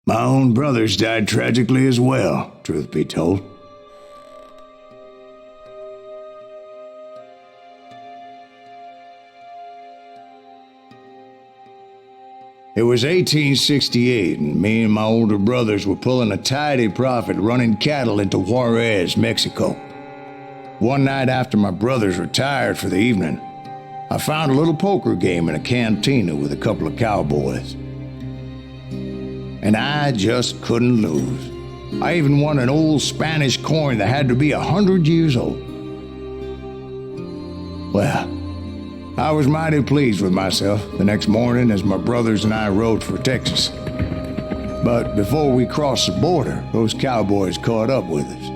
My own brothers died tragically as well, truth be told. It was 1868, and me and my older brothers were pulling a tidy profit running cattle into Juarez, Mexico. One night after my brothers retired for the evening, I found a little poker game in a cantina with a couple of cowboys. And I just couldn't lose. I even won an old Spanish coin that had to be 100 years old. Well, I was mighty pleased with myself the next morning as my brothers and I rode for Texas. But before we crossed the border, those cowboys caught up with us.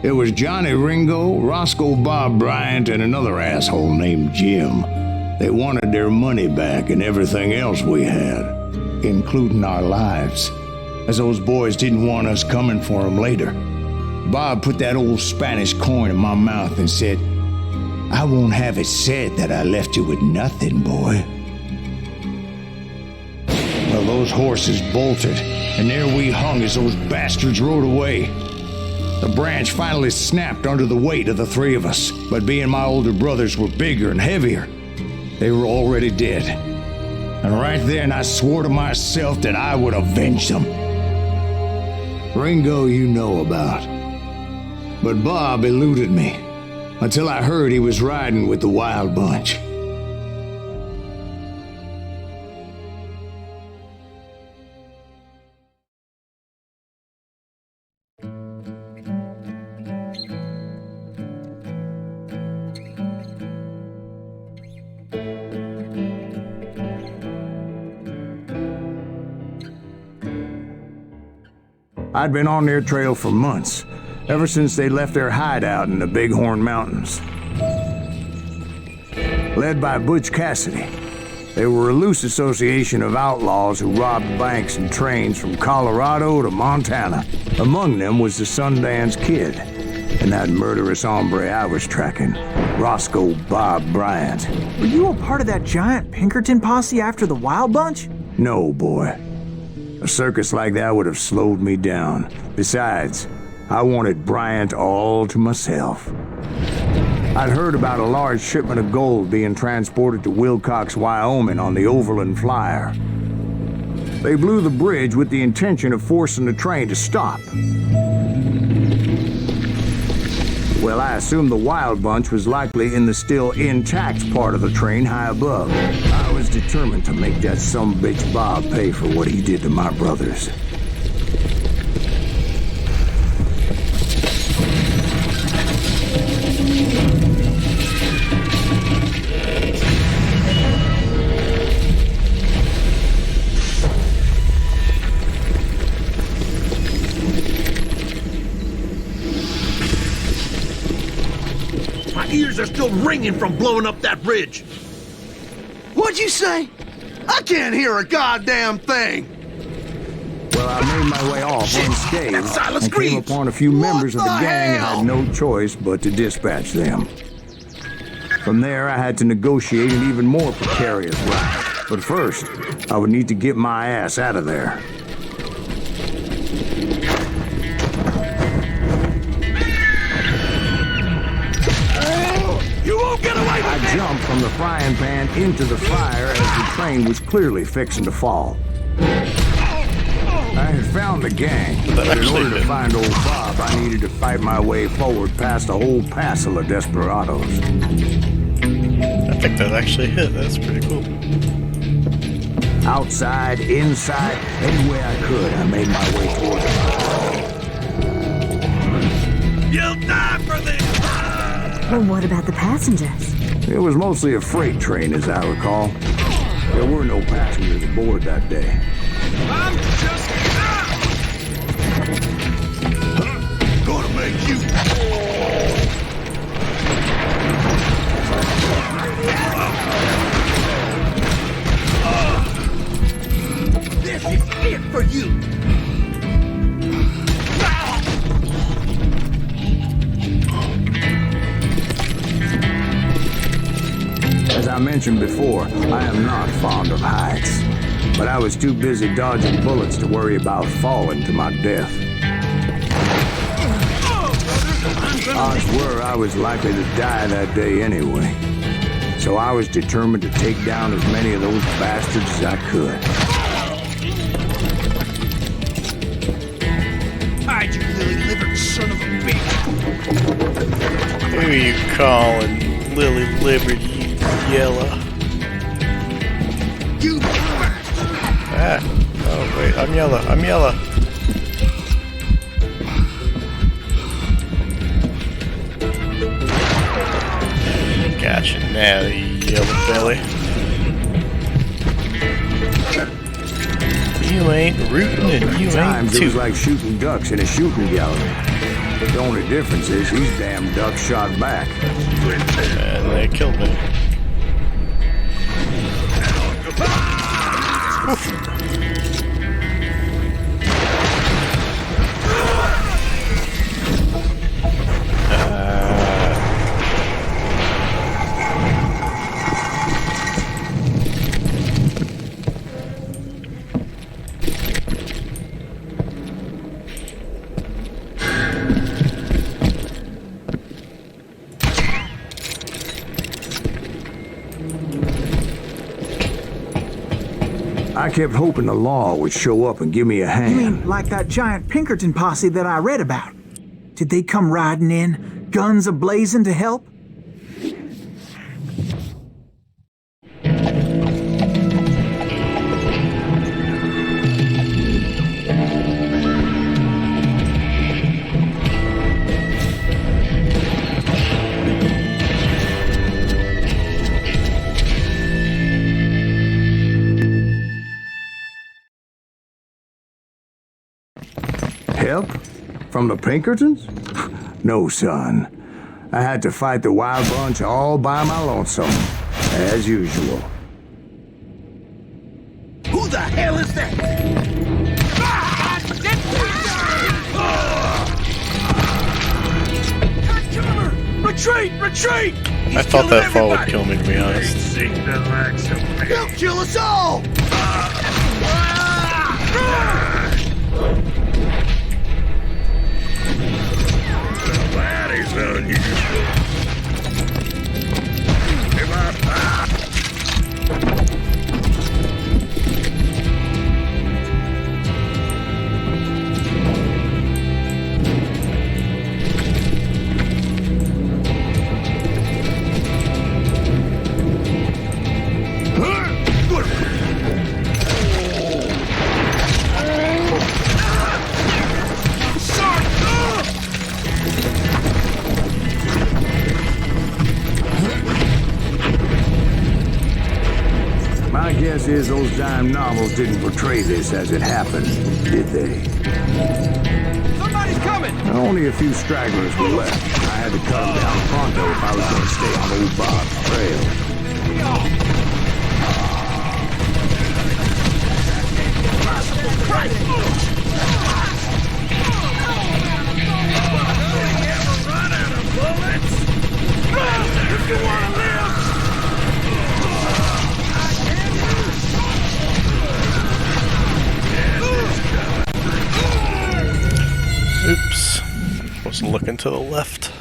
It was Johnny Ringo, Roscoe Bob Bryant, and another asshole named Jim. They wanted their money back and everything else we had, including our lives, as those boys didn't want us coming for them later. Bob put that old Spanish coin in my mouth and said, "I won't have it said that I left you with nothing, boy." Well, those horses bolted, and there we hung as those bastards rode away. The branch finally snapped under the weight of the three of us, but being my older brothers were bigger and heavier, they were already dead. And right then I swore to myself that I would avenge them. Ringo you know about. But Bob eluded me, until I heard he was riding with the Wild Bunch. I'd been on their trail for months, ever since they left their hideout in the Bighorn Mountains. Led by Butch Cassidy, they were a loose association of outlaws who robbed banks and trains from Colorado to Montana. Among them was the Sundance Kid, and that murderous hombre I was tracking, Roscoe Bob Bryant. Were you a part of that giant Pinkerton posse after the Wild Bunch? No, boy. A circus like that would have slowed me down. Besides, I wanted Bryant all to myself. I'd heard about a large shipment of gold being transported to Wilcox, Wyoming on the Overland Flyer. They blew the bridge with the intention of forcing the train to stop. Well, I assumed the Wild Bunch was likely in the still intact part of the train high above. I was determined to make that sumbitch Bob pay for what he did to my brothers. Ears are still ringing from blowing up that bridge. What'd you say? I can't hear a goddamn thing. Well, I made my way off unscathed and came upon a few members of the gang and had no choice but to dispatch them. From there, I had to negotiate an even more precarious route. But first, I would need to get my ass out of there. I jumped from the frying pan into the fire as the train was clearly fixing to fall. I had found the gang, but in order to find old Bob, I needed to fight my way forward past a whole passel of desperados. I think that actually hit. That's pretty cool. Outside, inside, any way I could, I made my way toward them. You'll die for this! Well, what about the passengers? It was mostly a freight train, as I recall. There were no passengers aboard that day. I'm just gonna make you. This is it for you. As I mentioned before, I am not fond of heights. but I was too busy dodging bullets to worry about falling to my death. Odds were I was likely to die that day anyway, so I was determined to take down as many of those bastards as I could. Hide, you lily-livered son of a bitch! Who are you calling lily-livered, you yellow? You Ah. Oh, wait. I'm yellow. I'm yellow. Gotcha now, you yellow belly. You ain't rootin' and you ain't Times it was tootin'. like shooting ducks in a shooting gallery. The only difference is these damn ducks shot back. And they killed me. I kept hoping the law would show up and give me a hand. You mean like that giant Pinkerton posse that I read about? Did they come riding in, guns a-blazing to help? Help? From the Pinkertons? No, son. I had to fight the wild bunch all by my lonesome, as usual. Who the hell is that? Cover! Retreat! Retreat! I thought that fall would kill me, to be honest. He'll kill us all! My guess is those dime novels didn't portray this as it happened, did they? Somebody's coming! Only a few stragglers were left. I had to cut them down pronto if I was going to stay on old Bob's trail. Oops. Wasn't looking to the left.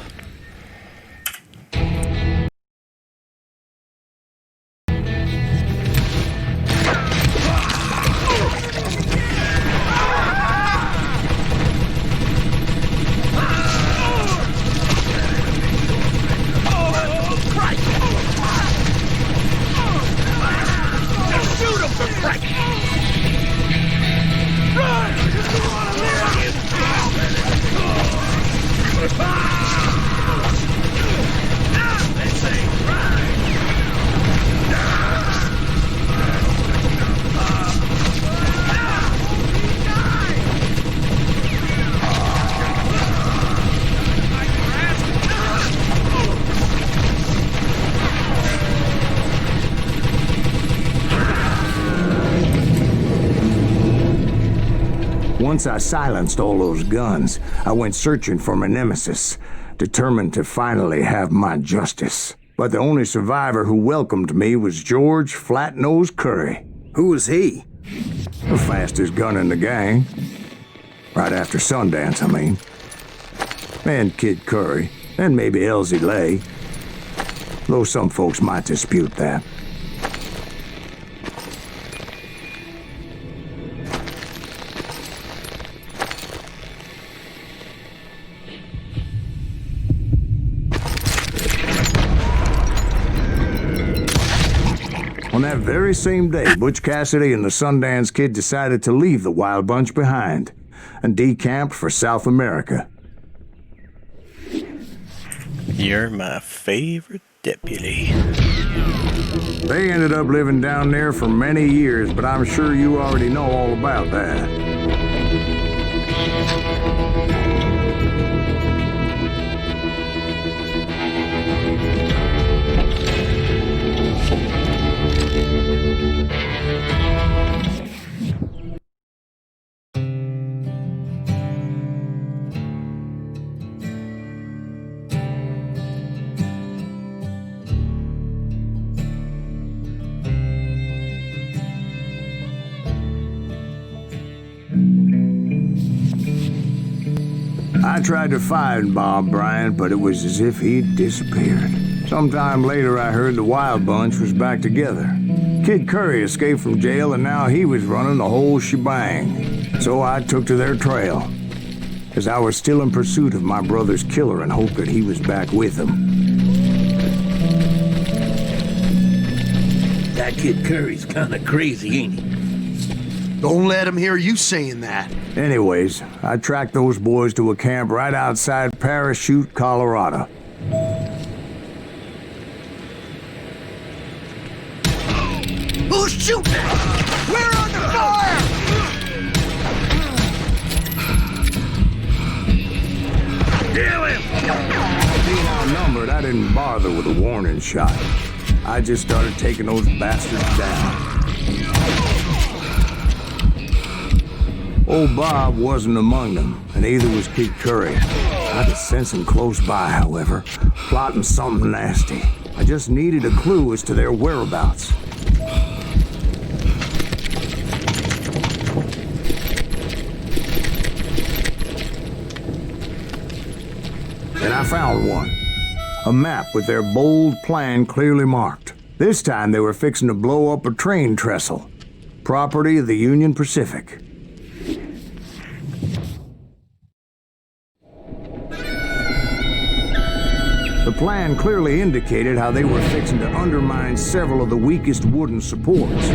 Once I silenced all those guns, I went searching for my nemesis, determined to finally have my justice. But the only survivor who welcomed me was George Flat-Nosed Curry. Who was he? The fastest gun in the gang. Right after Sundance, I mean. And Kid Curry, and maybe Elsie Lay. Though some folks might dispute that. On that very same day, Butch Cassidy and the Sundance Kid decided to leave the Wild Bunch behind and decamped for South America. You're my favorite deputy. They ended up living down there for many years, but I'm sure you already know all about that. I tried to find Bob Bryant, but it was as if he'd disappeared. Sometime later, I heard the Wild Bunch was back together. Kid Curry escaped from jail, and now he was running the whole shebang. So I took to their trail, as I was still in pursuit of my brother's killer and hoped that he was back with him. That Kid Curry's kinda crazy, ain't he? Don't let him hear you saying that. Anyways, I tracked those boys to a camp right outside Parachute, Colorado. Who's shooting? We're under fire! Kill him! Being outnumbered, I didn't bother with a warning shot. I just started taking those bastards down. Old Bob wasn't among them, and neither was Kid Curry. I could sense him close by, however, plotting something nasty. I just needed a clue as to their whereabouts. And I found one. A map with their bold plan clearly marked. This time they were fixing to blow up a train trestle. Property of the Union Pacific. The plan clearly indicated how they were fixing to undermine several of the weakest wooden supports.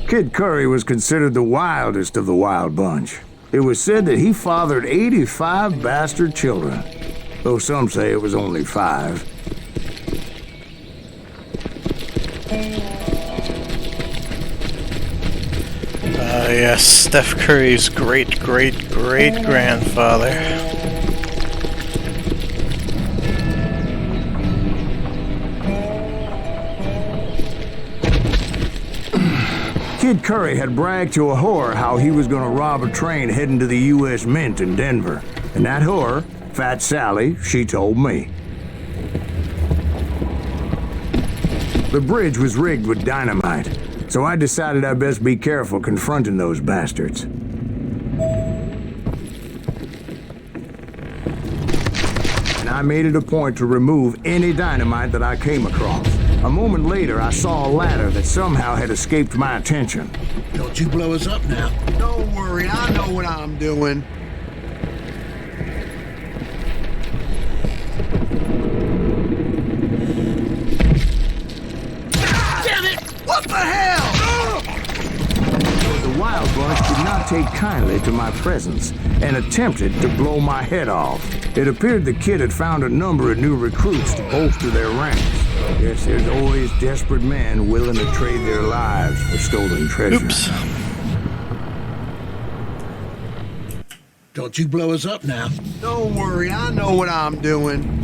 Kid Curry was considered the wildest of the Wild Bunch. It was said that he fathered 85 bastard children, though some say it was only 5. Yes, Steph Curry's great-great-great-grandfather. Kid Curry had bragged to a whore how he was gonna rob a train heading to the U.S. Mint in Denver. And that whore, Fat Sally, she told me. The bridge was rigged with dynamite, so I decided I'd best be careful confronting those bastards. And I made it a point to remove any dynamite that I came across. A moment later, I saw a ladder that somehow had escaped my attention. Don't you blow us up now. Don't worry, I know what I'm doing. Damn it! What the hell? The Wild Bunch did not take kindly to my presence and attempted to blow my head off. It appeared the kid had found a number of new recruits to bolster their ranks. Yes, there's always desperate men willing to trade their lives for stolen treasure. Oops. Don't you blow us up now. Don't worry, I know what I'm doing.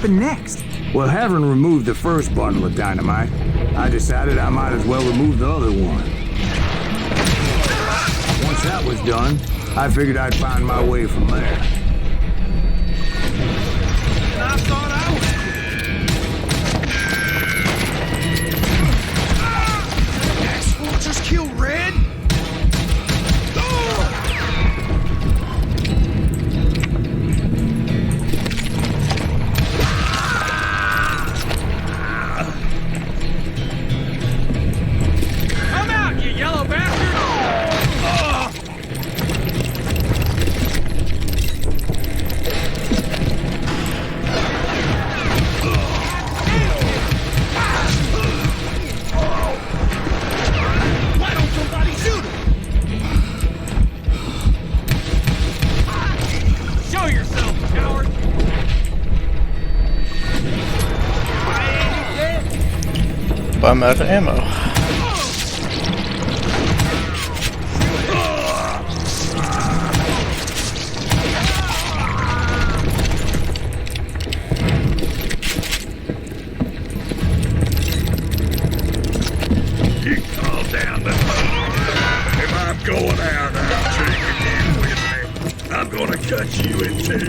happened next? Well, having removed the first bundle of dynamite, I decided I might as well remove the other one. Once that was done, I figured I'd find my way from there. I thought I was... Asshole just killed Red? Come out, you yellow bastard! Why don't somebody shoot him? Show yourself, coward! But I'm out of ammo. You calm down the If I'm going out, I'll take you in with me. I'm gonna cut you in two.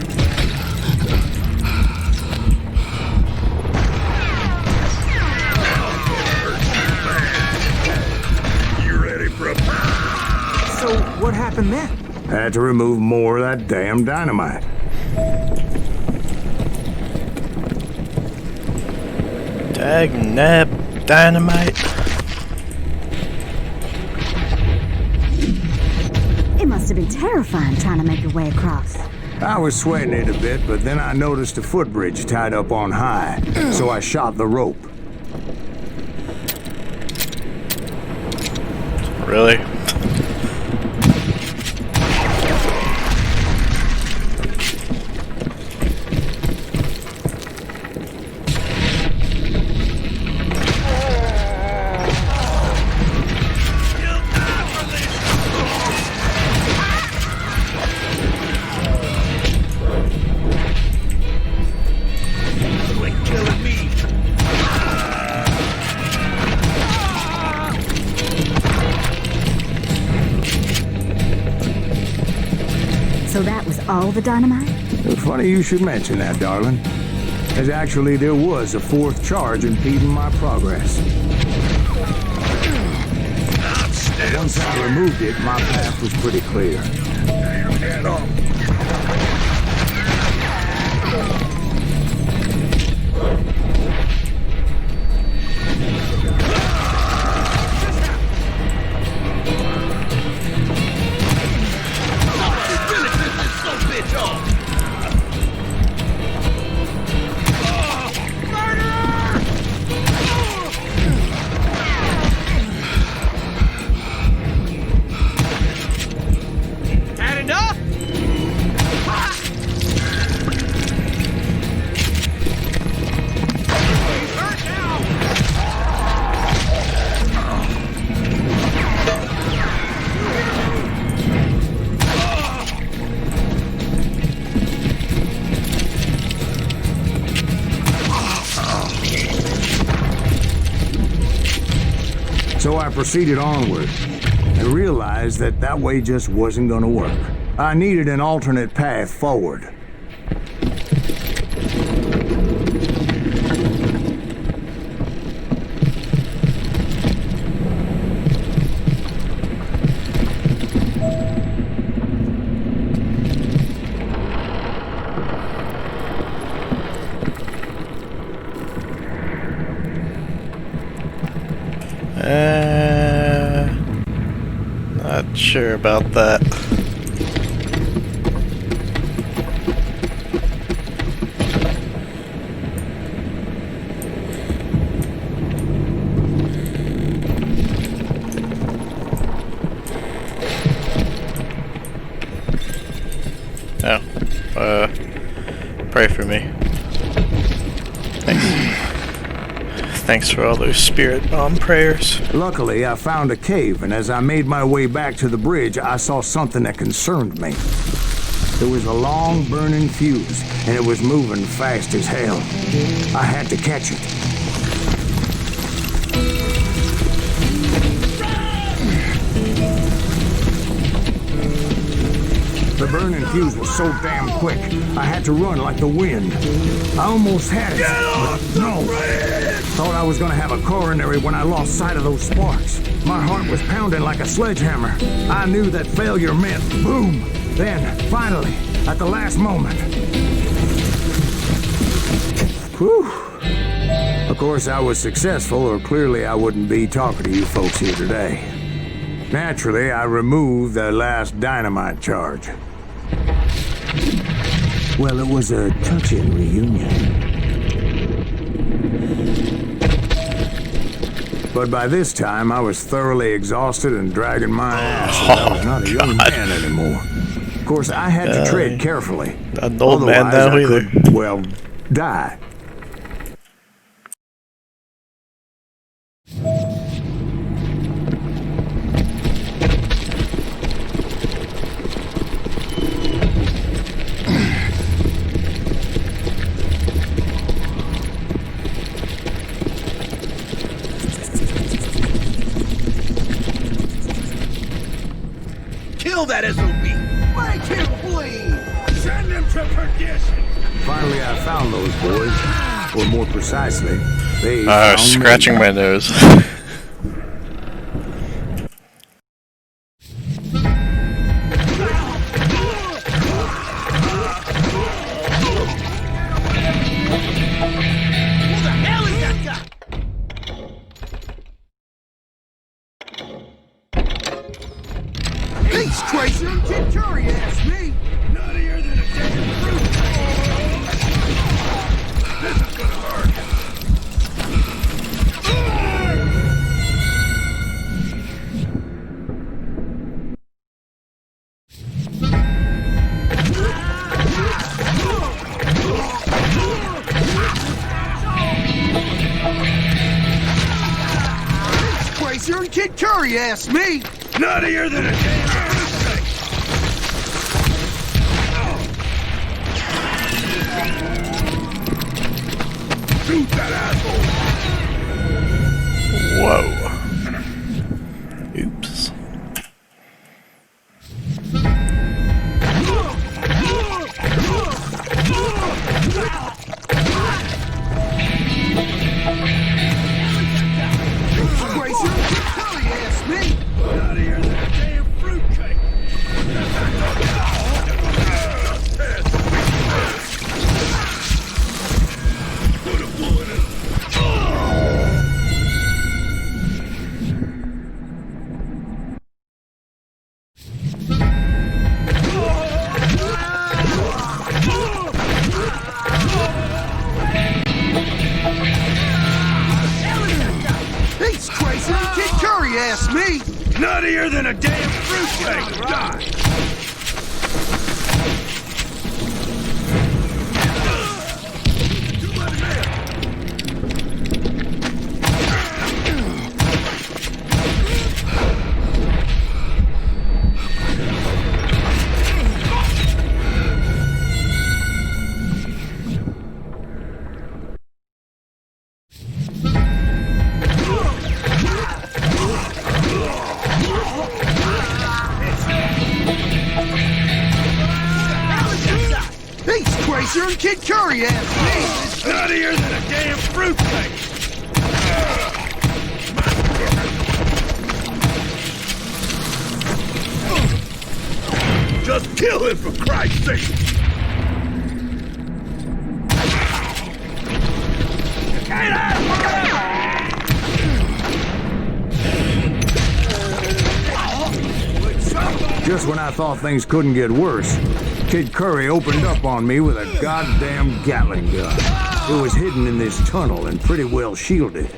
You ready for a So, what happened then? Had to remove more of that damn dynamite. Dag nab dynamite. It must have been terrifying trying to make your way across. I was sweating it a bit, but then I noticed a footbridge tied up on high, so I shot the rope. Really? quit killing me. So that was all the dynamite? Funny you should mention that, darling. As actually there was a fourth charge impeding my progress. Once I removed it, my path was pretty clear. Damn head off. So I proceeded onward and realized that that way just wasn't going to work. I needed an alternate path forward. Not sure about that. Oh, pray for me. Thanks for all those spirit bomb prayers. Luckily, I found a cave, and as I made my way back to the bridge, I saw something that concerned me. There was a long burning fuse, and it was moving fast as hell. I had to catch it. The burning fuse was so damn quick, I had to run like the wind. I almost had it, but no. Thought I was gonna have a coronary when I lost sight of those sparks. My heart was pounding like a sledgehammer. I knew that failure meant boom. Then, finally, at the last moment. Whew. Of course, I was successful, or clearly I wouldn't be talking to you folks here today. Naturally, I removed the last dynamite charge. Well, it was a touching reunion. But by this time, I was thoroughly exhausted and dragging my ass, and I was not a young man anymore. Of course, I had to tread carefully. Not an old man now Otherwise, I either. could, well, die. Kill that SOB! Make him bleed! Send him to perdition! Finally, I found those boys. Or more precisely, they found Scratching me. my nose. He's crazy! Kid Curry asked me! Nuttier than a damn fruit! This is gonna hurt! Crazier than Kid Curry asked me! Nuttier than a damn fruitcake! Shoot that asshole! Whoa. Oops. Crazier than Kid Curry asked me! Nuttier than a damn fruitcake! Put a bullet in him. He's crazier than Kid Curry asked me! Nuttier than a damn fruitcake! Die! He's crazier than Kid Curry asked me! Nuttier than a damn fruitcake! Just kill him for Christ's sake! Just when I thought things couldn't get worse, Kid Curry opened up on me with a goddamn Gatling gun. It was hidden in this tunnel and pretty well shielded.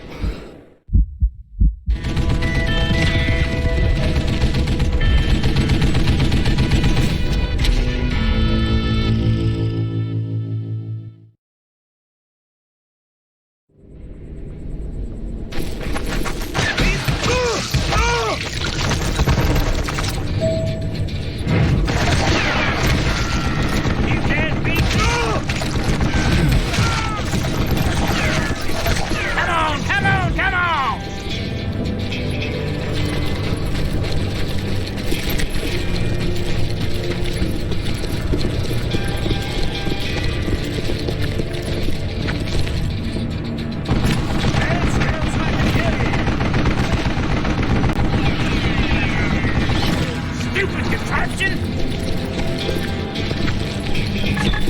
question?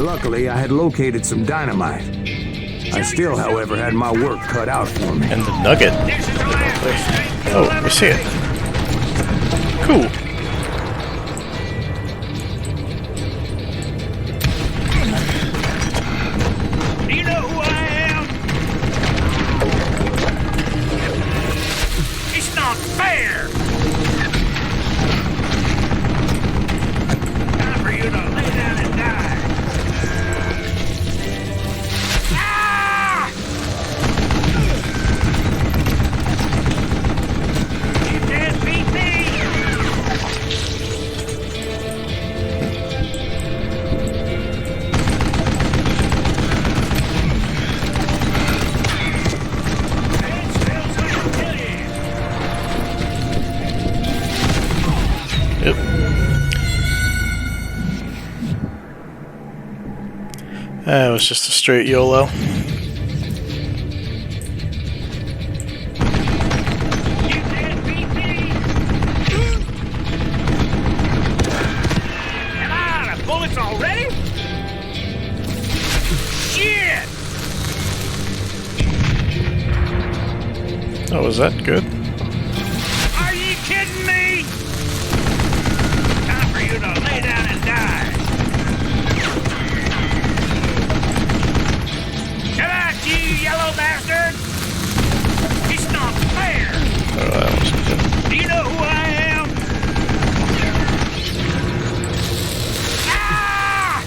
Luckily, I had located some dynamite. I still, however, had my work cut out for me. And the nugget. This is the last mistake Oh, you'll ever we see it. make. Cool. Do you know who I am? It's not fair! Time for you to lay down and die. Ah! You can't beat me! And still trying to kill you. Yep. That was just a straight YOLO. You can't beat me! Am I out of bullets already? Shit! Oh, was that good? Are you kidding me? Time for you to lay down and die. Come out, you yellow bastard! It's not fair! Oh, that was good. Do you know who I am? Ah!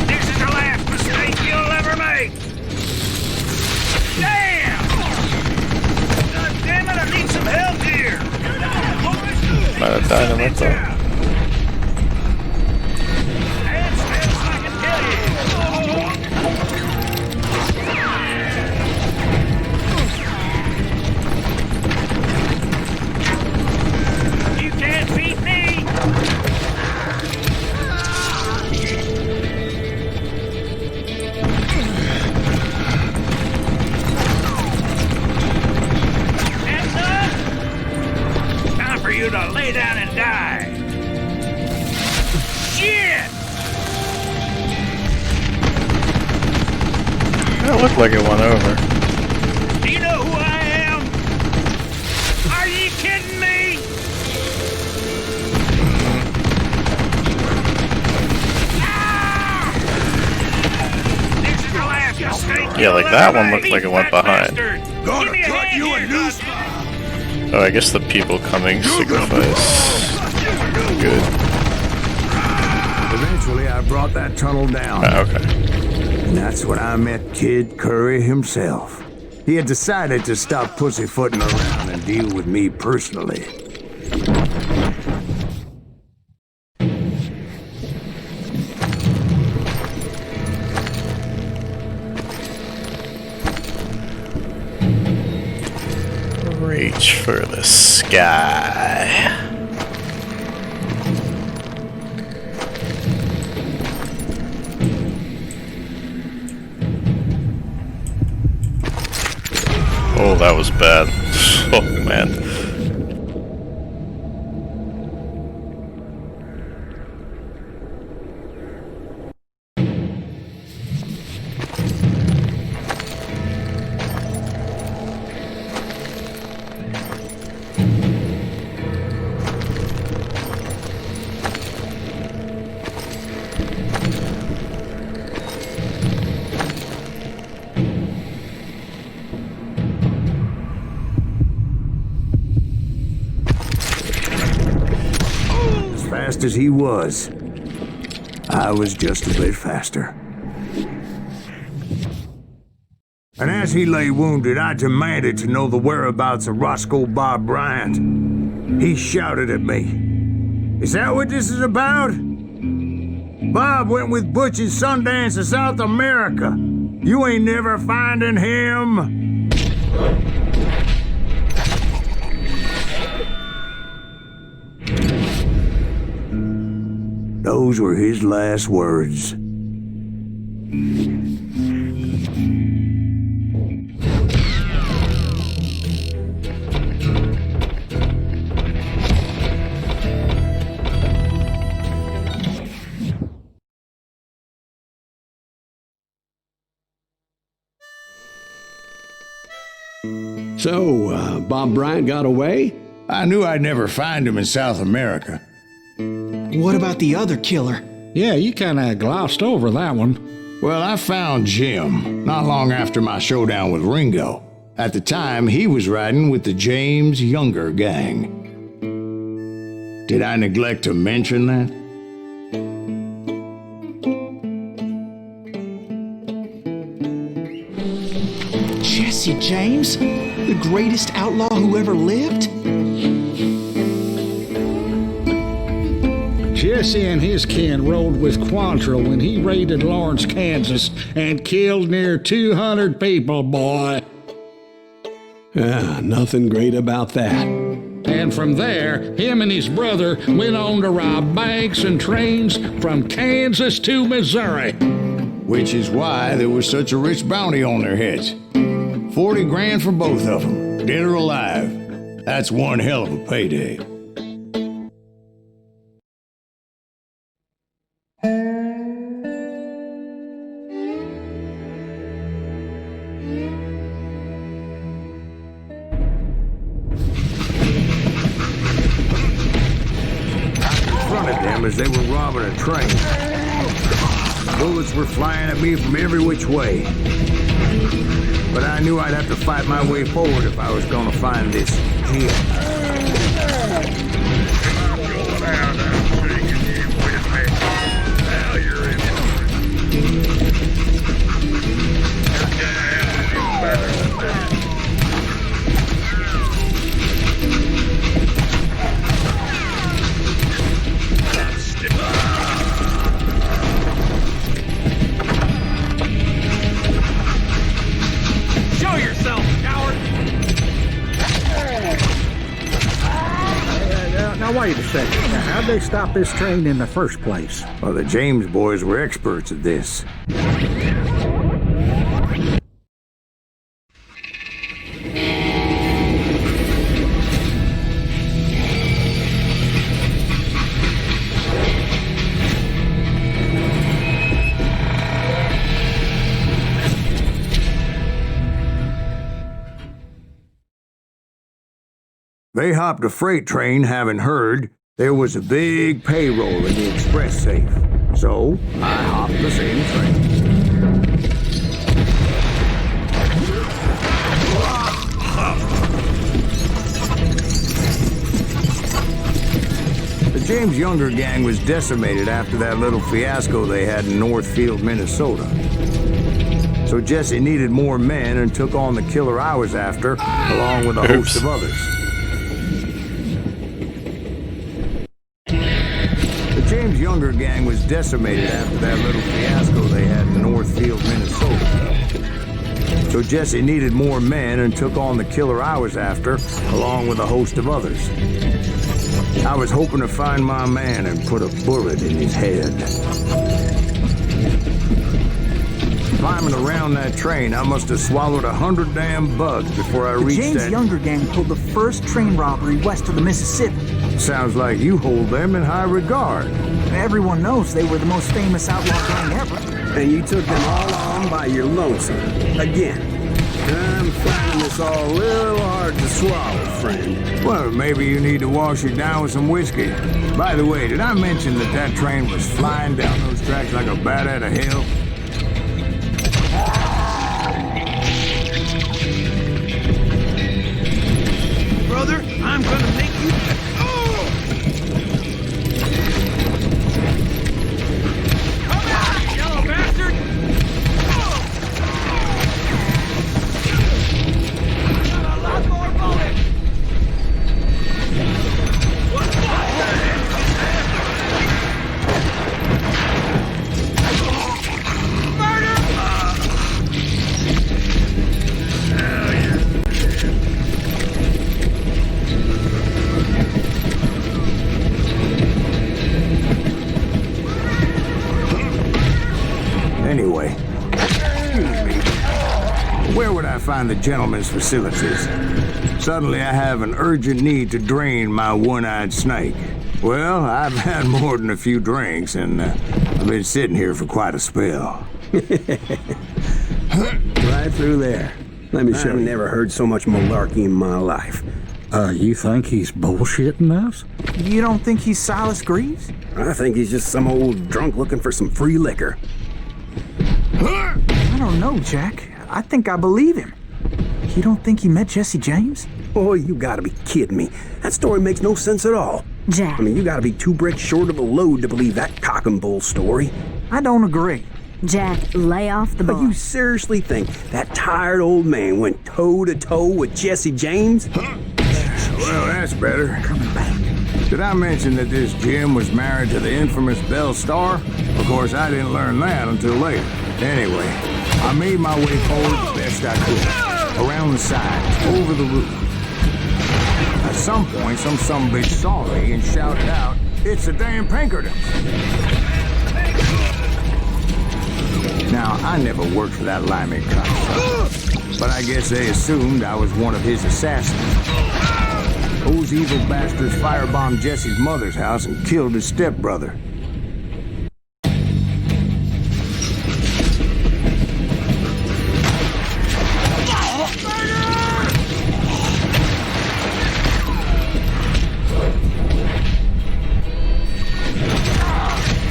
This is the last mistake you'll ever make! Damn! God damn it, I need some help here! Might have dynamite though. And still so I can kill you! You can't beat me! Hands up! Time for you to lay down and die! Shit! That looked like it went over. Do you know who I am? Are you kidding me? Ah! This is the last mistake Yeah, like you'll that ever one make, looked like it went fat behind. bastard. Gonna Give me a cut hand you a here, new goddammit. spine. Oh, I guess the people coming signifies good. Eventually, I brought that tunnel down. Ah, okay. And that's when I met Kid Curry himself. He had decided to stop pussyfooting around and deal with me personally. Reach for the sky. Oh, that was bad. Oh, man. Fast as he was, I was just a bit faster. And as he lay wounded, I demanded to know the whereabouts of Roscoe Bob Bryant. He shouted at me, "Is that what this is about? Bob went with Butch and Sundance to South America. You ain't never finding him." Those were his last words. So, Bob Bryant got away? I knew I'd never find him in South America. What about the other killer? Yeah, you kinda glossed over that one. Well, I found Jim not long after my showdown with Ringo. At the time, he was riding with the James Younger gang. Did I neglect to mention that? Jesse James? The greatest outlaw who ever lived? Jesse and his kin rode with Quantrill when he raided Lawrence, Kansas, and killed near 200 people, boy. Nothing great about that. And from there, him and his brother went on to rob banks and trains from Kansas to Missouri. Which is why there was such a rich bounty on their heads. 40 grand for both of them, dead or alive. That's one hell of a payday. As they were robbing a train. Bullets were flying at me from every which way. But I knew I'd have to fight my way forward if I was gonna find this Jim. I'm going out, I'm taking you with me. Now you're in for it. You're gonna have to do better than that. Show yourself, coward! Now wait a second. Now, how'd they stop this train in the first place? Well, the James boys were experts at this. They hopped a freight train having heard there was a big payroll in the express safe. So, I hopped the same train. The James Younger gang was decimated after that little fiasco they had in Northfield, Minnesota. So Jesse needed more men and took on the killer I was after, along with a host of others. The James Younger gang was decimated after that little fiasco they had in Northfield, Minnesota. So Jesse needed more men and took on the killer I was after, along with a host of others. I was hoping to find my man and put a bullet in his head. Climbing around that train, I must have swallowed 100 damn bugs before I reached James that... Younger gang pulled the first train robbery west of the Mississippi. Sounds like you hold them in high regard. Everyone knows they were the most famous outlaw gang ever. And you took them all on by your lonesome. Again. I'm finding this all a little hard to swallow, friend. Well, maybe you need to wash it down with some whiskey. By the way, did I mention that that train was flying down those tracks like a bat out of hell? Brother, I'm gonna make you... Come on, yellow bastard! Got a lot more bullets! What the heck? Murder! Anyway, excuse me, where would I find the gentleman's facilities? Suddenly I have an urgent need to drain my one-eyed snake. Well, I've had more than a few drinks, and I've been sitting here for quite a spell. Right through there. Let me show you. I've never heard so much malarkey in my life. You think he's bullshitting us? You don't think he's Silas Greaves? I think he's just some old drunk looking for some free liquor. I don't know, Jack. I think I believe him. You don't think he met Jesse James? Boy, you gotta be kidding me. That story makes no sense at all. Jack. I mean, you gotta be 2 bricks short of a load to believe that cock and bull story. I don't agree. Jack, lay off the But bar. you seriously think that tired old man went toe-to-toe with Jesse James? Well, that's better. Coming back. Did I mention that this Jim was married to the infamous Belle Starr? Of course, I didn't learn that until later. Anyway, I made my way forward the best I could. Around the sides, over the roof. At some point, some sumbitch saw me and shouted out, "It's the damn Pinkertons!" Now, I never worked for that limey cocksucker, but I guess they assumed I was one of his assassins. Those evil bastards firebombed Jesse's mother's house and killed his stepbrother.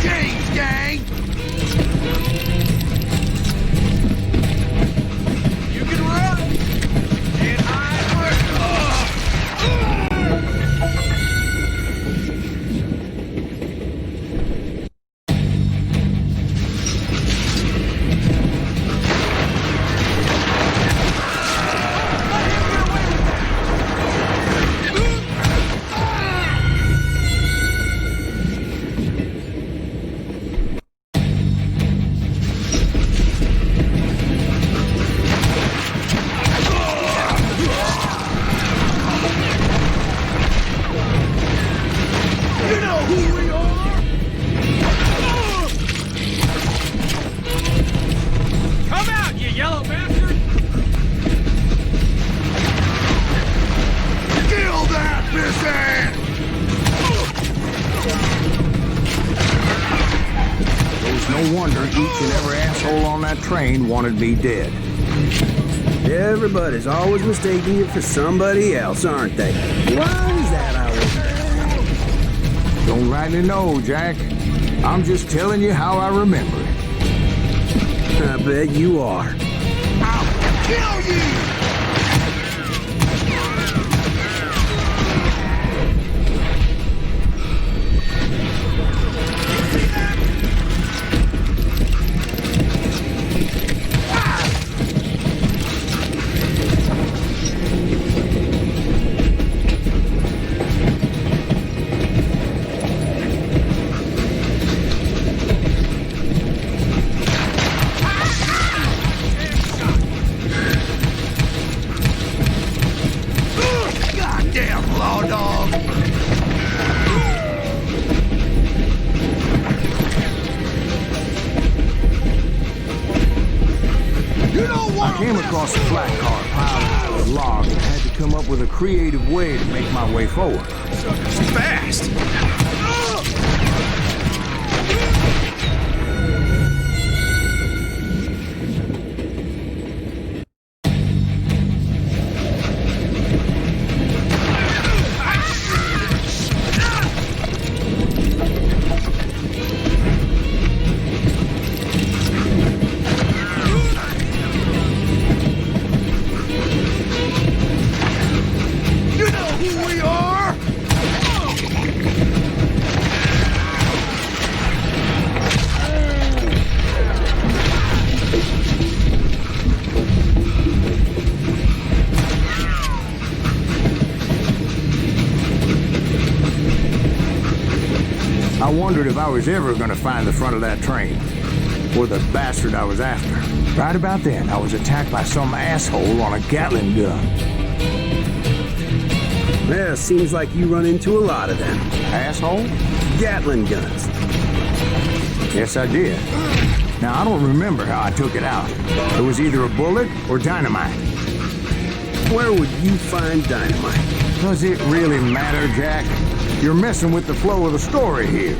James gang! You can run! And I will... You know who we are! Come out, you yellow bastard! Kill that missing! It was no wonder each and every asshole on that train wanted me dead. Everybody's always mistaking you for somebody else, aren't they? Why is that, I wonder? Don't rightly know, Jack. I'm just telling you how I remember it. I bet you are. I'll kill you! Goddamn law dog! You don't want I came across a flat car piled with logs and had to come up with a creative way to make my way forward. fast! You know who we are! I wondered if I was ever going to find the front of that train, or the bastard I was after. Right about then, I was attacked by some asshole on a Gatling gun. Yeah, seems like you run into a lot of them. Asshole? Gatling guns. Yes, I did. Now, I don't remember how I took it out. It was either a bullet or dynamite. Where would you find dynamite? Does it really matter, Jack? You're messing with the flow of the story here.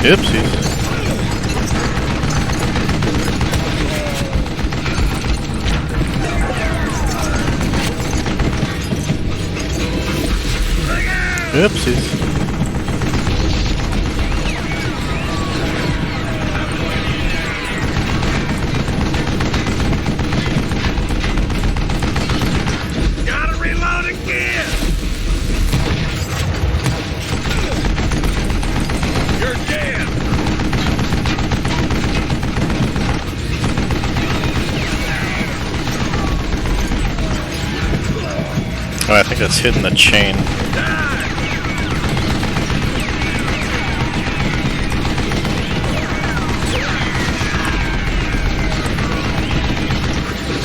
Oopsies. Oopsies. Gotta reload again! You're dead! Oh, I think that's hitting the chain.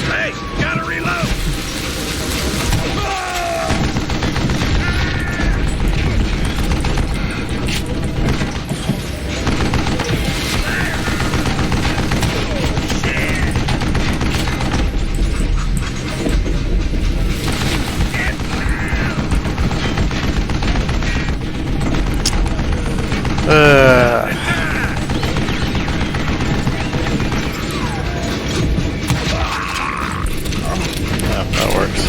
Hey, gotta reload! That works.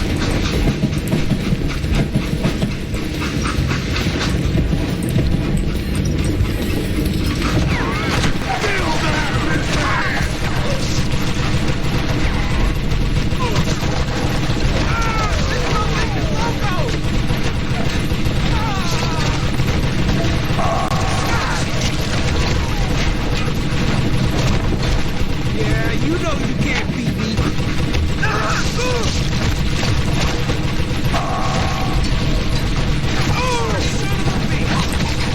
Yeah, you know you can't beat me!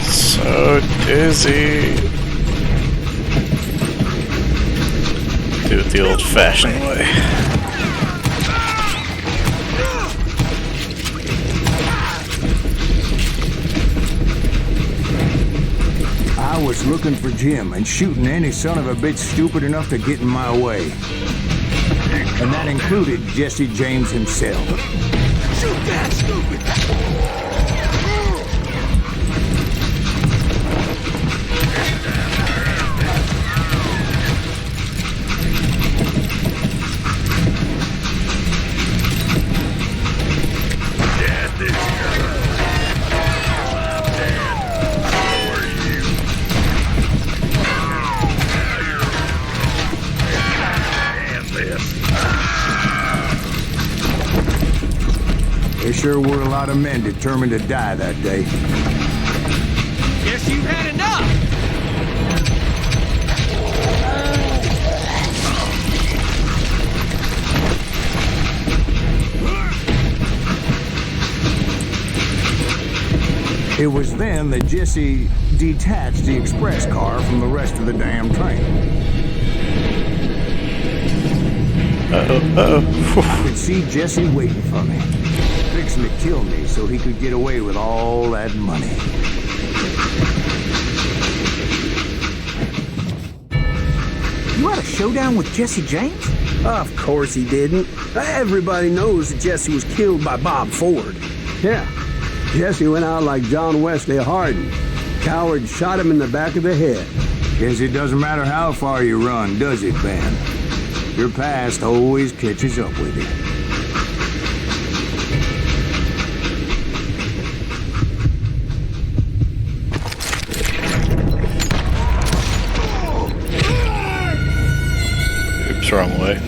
So dizzy. Do it the old-fashioned way. I was looking for Jim and shooting any son of a bitch stupid enough to get in my way. And that included Jesse James himself. Shoot that stupid! There sure were a lot of men determined to die that day. Guess you've had enough! It was then that Jesse detached the express car from the rest of the damn train. I could see Jesse waiting for me, fixing to kill me so he could get away with all that money. You had a showdown with Jesse James? Of course he didn't. Everybody knows that Jesse was killed by Bob Ford. Yeah, Jesse went out like John Wesley Hardin. Coward shot him in the back of the head. Guess it doesn't matter how far you run, does it, Ben? Your past always catches up with you. Oops, wrong way.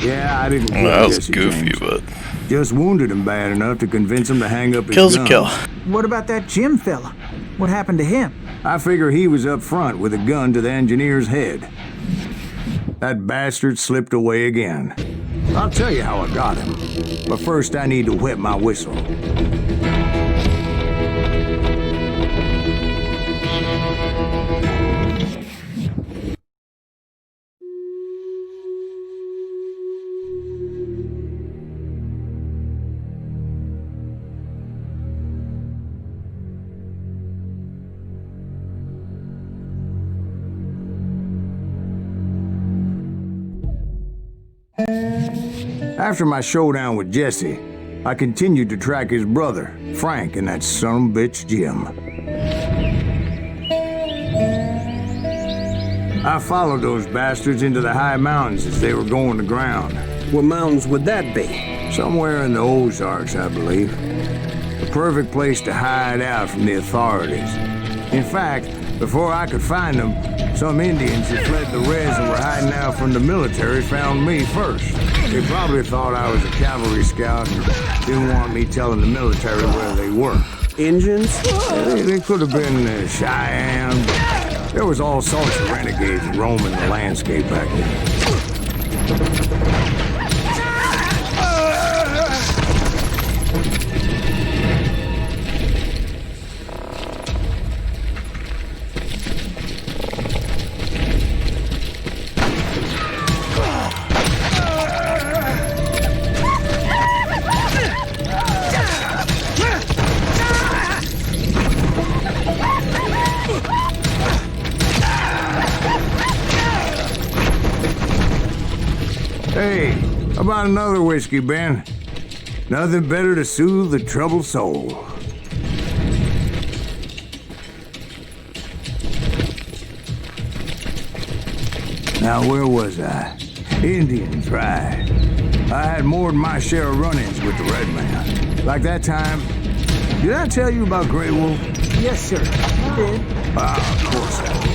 Yeah, I didn't kill Well, that was Jesse goofy, James. but Just wounded him bad enough to convince him to hang up his kill's gun. a kill. What about that Jim fella? What happened to him? I figure he was up front with a gun to the engineer's head. That bastard slipped away again. I'll tell you how I got him. But first I need to wet my whistle. After my showdown with Jesse, I continued to track his brother, Frank, and that sumbitch Jim. I followed those bastards into the high mountains as they were going to ground. What mountains would that be? Somewhere in the Ozarks, I believe. The perfect place to hide out from the authorities. In fact, before I could find them, some Indians who fled the res and were hiding out from the military found me first. They probably thought I was a cavalry scout and didn't want me telling the military where they were. Indians? They could have been Cheyenne. There was all sorts of renegades roaming the landscape back then. Hey, how about another whiskey, Ben? Nothing better to soothe the troubled soul. Now, where was I? Indians, right. I had more than my share of run-ins with the red man. Like that time, did I tell you about Grey Wolf? Yes, sir. You did. Of course I did.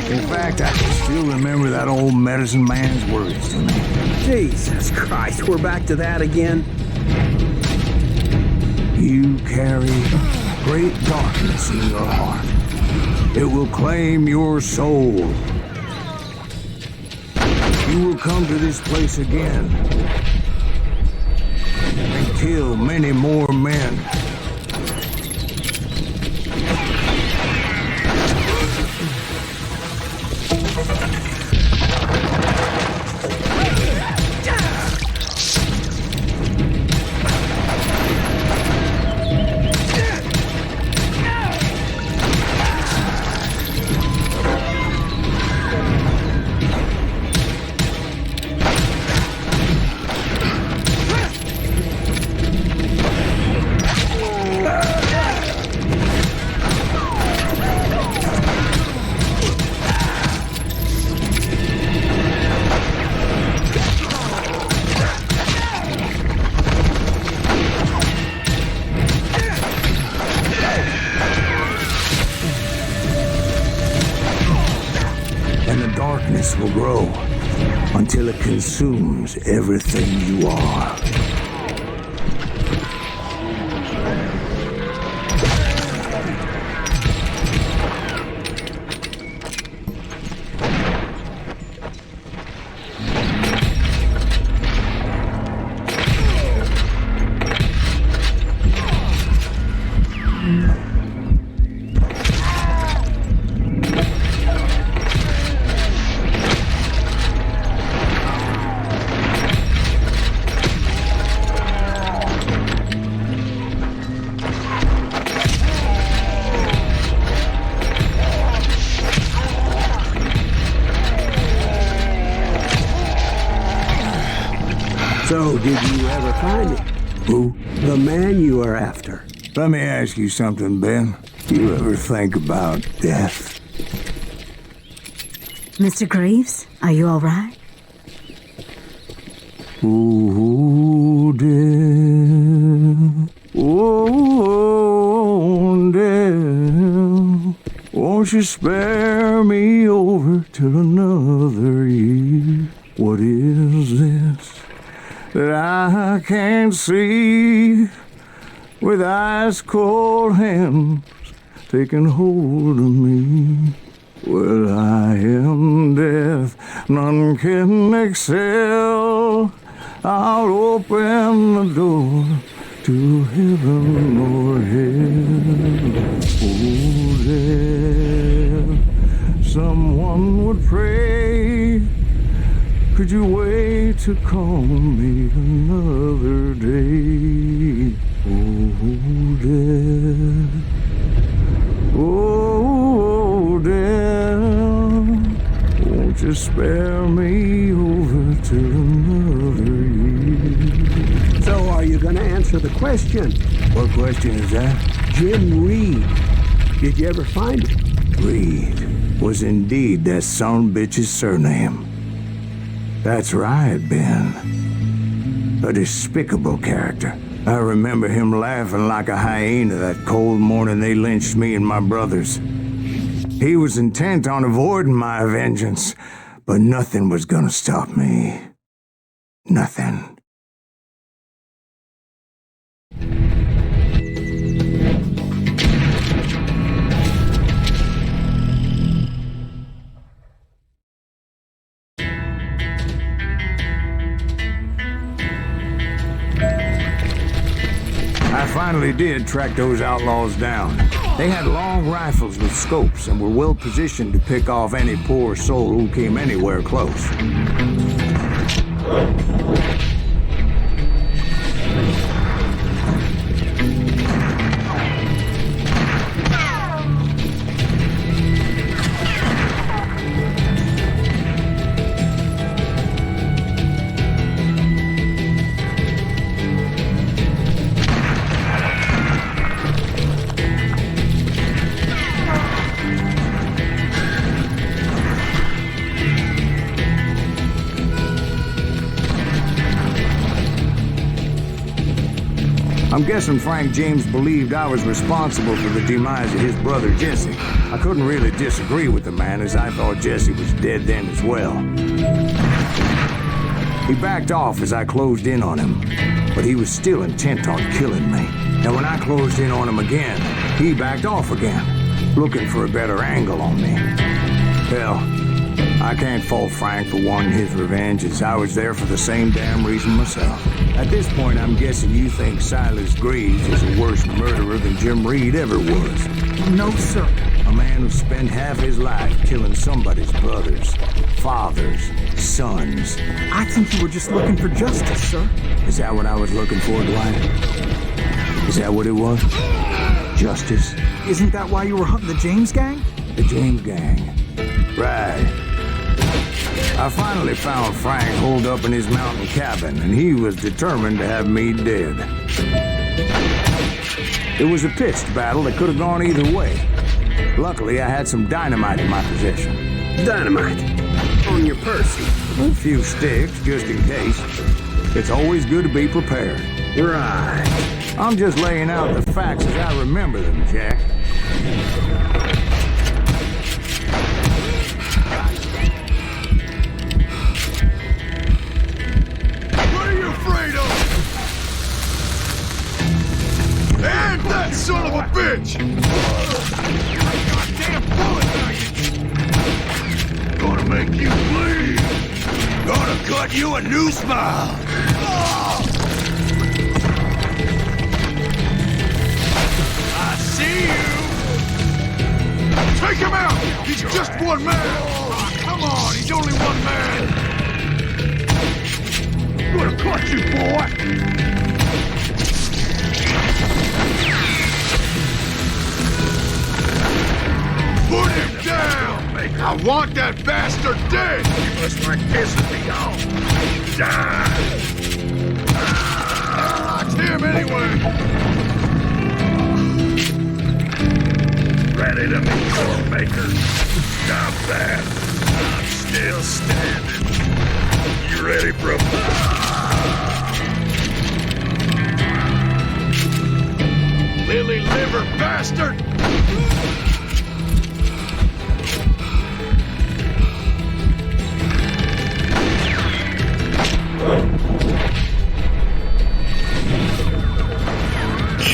In fact, I can still remember that old medicine man's words to me. Jesus Christ, we're back to that again? You carry great darkness in your heart. It will claim your soul. You will come to this place again and kill many more men. Will grow until it consumes everything you are. So, did you ever find him? Who? The man you are after. Let me ask you something, Ben. You ever think about death? Mr. Greaves, are you all right? Oh, death. Oh, death. Won't you spare me over till another year? What is this that I can't see with ice cold hands taking hold of me? Well, I am death, none can excel. I'll open the door to heaven or hell. Oh, there someone would pray. Could you wait to call me another day? Oh, there. Oh, there. Won't you spare me over till another year? So are you gonna answer the question? What question is that? Jim Reed. Did you ever find him? Reed was indeed that son bitch's surname. That's right, Ben. A despicable character. I remember him laughing like a hyena that cold morning they lynched me and my brothers. He was intent on avoiding my vengeance, but nothing was gonna stop me. Nothing. I finally did track those outlaws down. They had long rifles with scopes and were well positioned to pick off any poor soul who came anywhere close. I'm guessing Frank James believed I was responsible for the demise of his brother Jesse. I couldn't really disagree with the man, as I thought Jesse was dead then as well. He backed off as I closed in on him, but he was still intent on killing me. And when I closed in on him again, he backed off again, looking for a better angle on me. Hell, I can't fault Frank for wanting his revenge, as I was there for the same damn reason myself. At this point, I'm guessing you think Silas Greaves is a worse murderer than Jim Reed ever was. No, sir. A man who spent half his life killing somebody's brothers, fathers, sons. I think you were just looking for justice, sir. Is that what I was looking for, Dwight? Is that what it was? Justice? Isn't that why you were hunting the James gang? The James gang. Right. I finally found Frank holed up in his mountain cabin, and he was determined to have me dead. It was a pitched battle that could have gone either way. Luckily, I had some dynamite in my possession. Dynamite. On your person. A few sticks, just in case. It's always good to be prepared. Right. I'm just laying out the facts as I remember them, Jack. And that son of a bitch! Goddamn bullet! Gonna make you bleed! Gonna cut you a new smile! I see you! Take him out! He's just one man! Come on, he's only one man! Gonna cut you, boy! Put him down! I want that bastard dead! You must like pissing me off! Die! It's him anyway! Ready to be maker. Stop that! I'm still standing. You ready, bro? Lily liver bastard!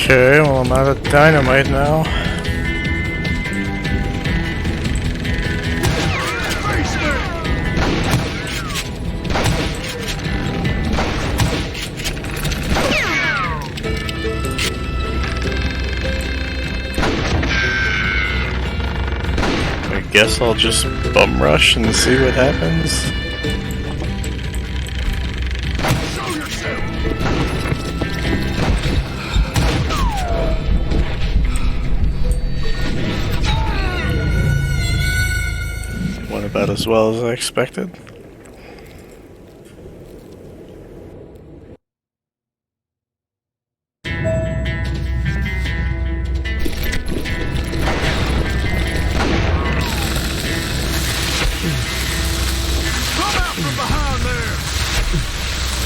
Okay, well I'm out of dynamite now. guess I'll just bum rush and see what happens. Show yourself! Went about as well as I expected.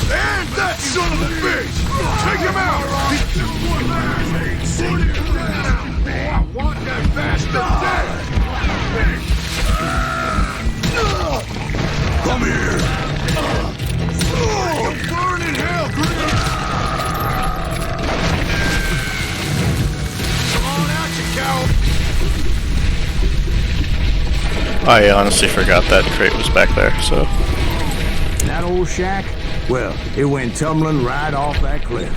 And that son of a bitch! Take him out! He's just one man! Put him down! I want that bastard dead! Come here! You burn in hell, Green! Come on out, you coward! I honestly forgot that crate was back there, so... That old shack? Well, it went tumbling right off that cliff.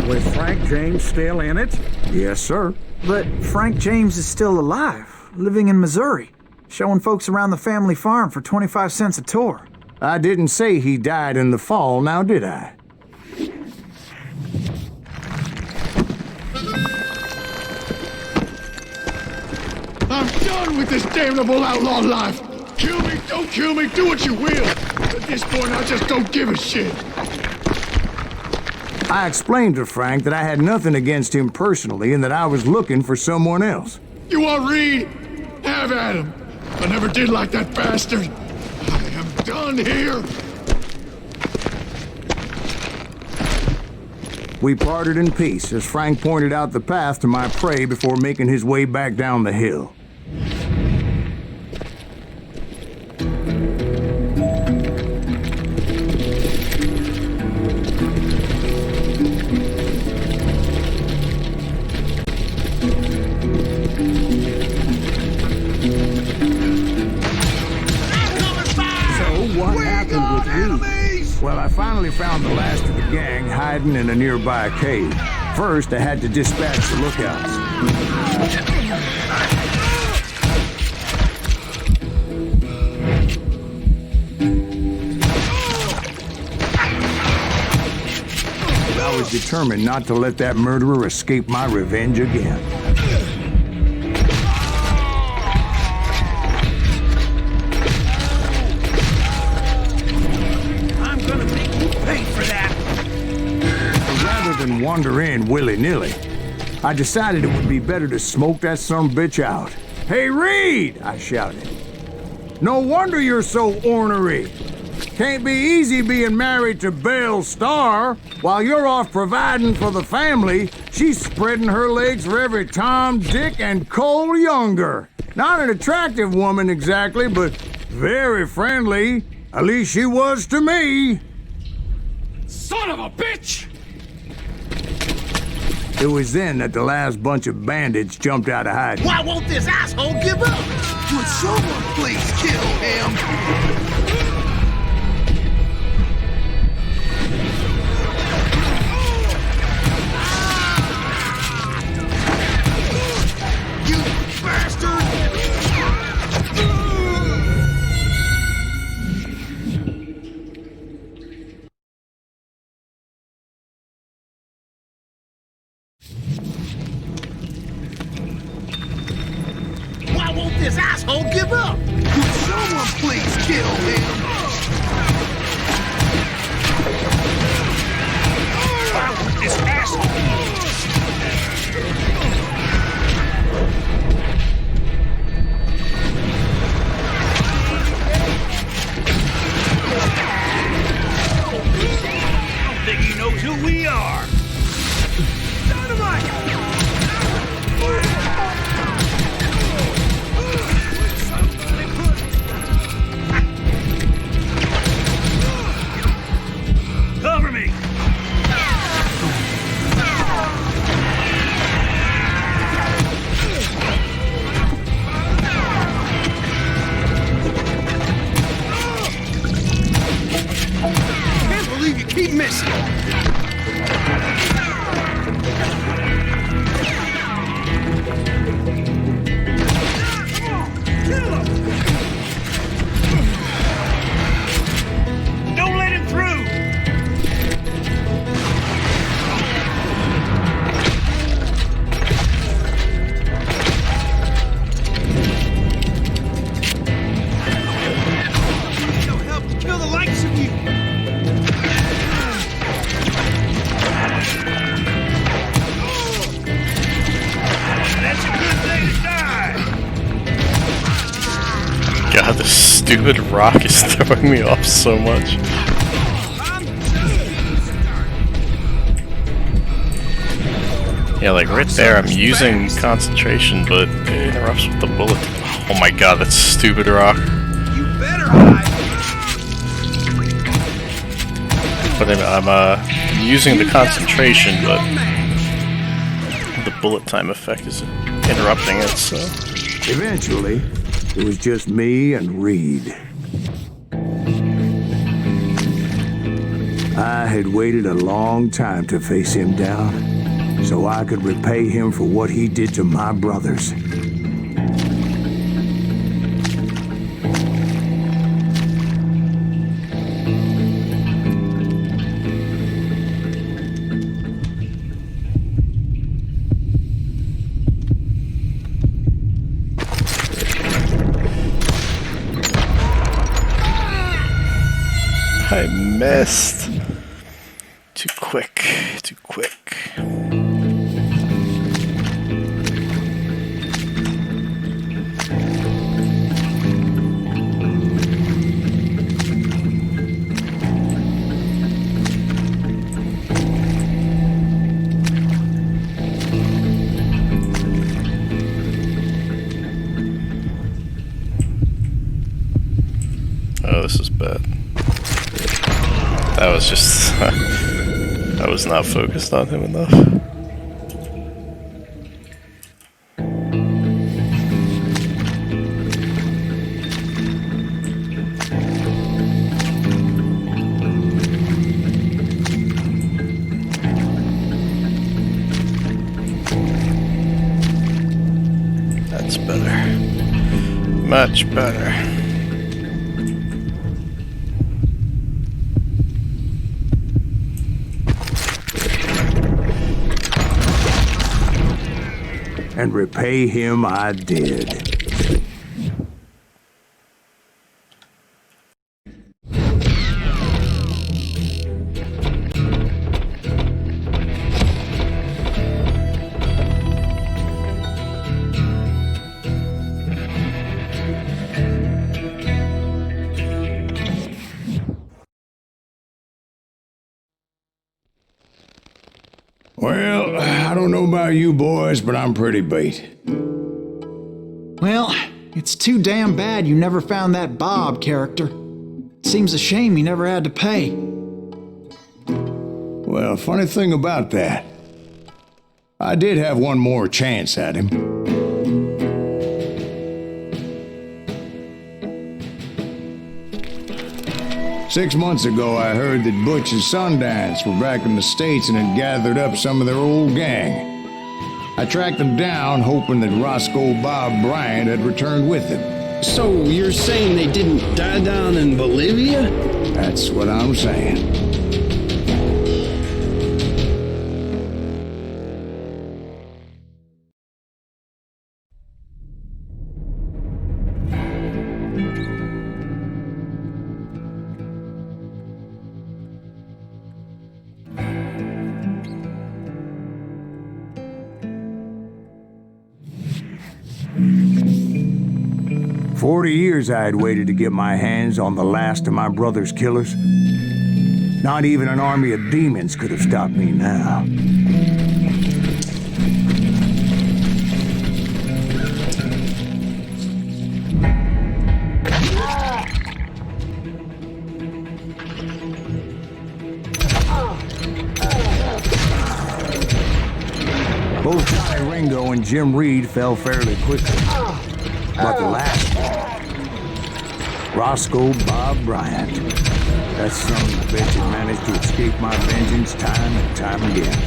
With Frank James still in it? Yes, sir. But Frank James is still alive, living in Missouri, showing folks around the family farm for 25 cents a tour. I didn't say he died in the fall, now did I? I'm done with this damnable outlaw life! Kill me, don't kill me, do what you will! At this point, I just don't give a shit! I explained to Frank that I had nothing against him personally and that I was looking for someone else. You want Reed? Have at him! I never did like that bastard! I am done here! We parted in peace as Frank pointed out the path to my prey before making his way back down the hill. Well, I finally found the last of the gang hiding in a nearby cave. First, I had to dispatch the lookouts. But I was determined not to let that murderer escape my revenge again. And wander in willy-nilly, I decided it would be better to smoke that sumbitch out. Hey, Reed! I shouted. No wonder you're so ornery. Can't be easy being married to Belle Starr. While you're off providing for the family, she's spreading her legs for every Tom, Dick, and Cole Younger. Not an attractive woman exactly, but very friendly. At least she was to me. Son of a bitch! It was then that the last bunch of bandits jumped out of hiding. Why won't this asshole give up? Would someone please kill him? You bastard! Why won't this asshole give up? Would someone please kill him? Why won't this asshole? I don't think he knows who we are. Dynamite! Cover me! Can't believe you keep missing! Kill him! stupid rock is throwing me off so much. Yeah, like right there, I'm using concentration, but it interrupts with the bullet. Oh my god, that's stupid rock. You better hide. But I'm using the concentration, but the bullet time effect is interrupting it, so... Eventually, it was just me and Reed. I had waited a long time to face him down, so I could repay him for what he did to my brothers. I missed. Too quick, too quick. Oh, this is bad. That was just... I was not focused on him enough. That's better. Much better. And repay him I did. Well, I don't know about you boys, but I'm pretty beat. Well, it's too damn bad you never found that Bob character. Seems a shame he never had to pay. Well, funny thing about that, I did have one more chance at him. Six months ago, I heard that Butch and Sundance were back in the States and had gathered up some of their old gang. I tracked them down, hoping that Roscoe Bob Bryant had returned with them. So you're saying they didn't die down in Bolivia? That's what I'm saying. "40 years I had waited to get my hands on the last of my brother's killers. Not even an army of demons could have stopped me now. Both Johnny Ringo and Jim Reed fell fairly quickly. But the last one, Roscoe Bob Bryant, that son of a bitch had managed to escape my vengeance time and time again.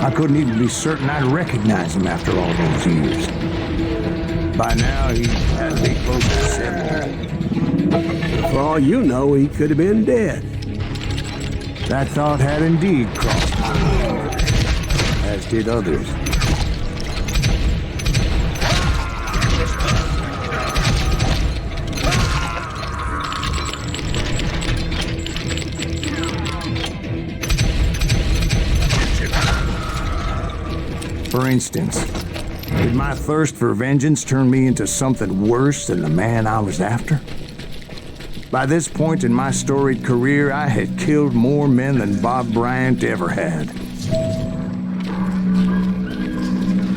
I couldn't even be certain I'd recognize him after all those years. By now, he had to be close to 70. For all you know, he could have been dead. That thought had indeed crossed my mind, as did others. For instance, Did my thirst for vengeance turn me into something worse than the man I was after? By this point in my storied career, I had killed more men than Bob Bryant ever had.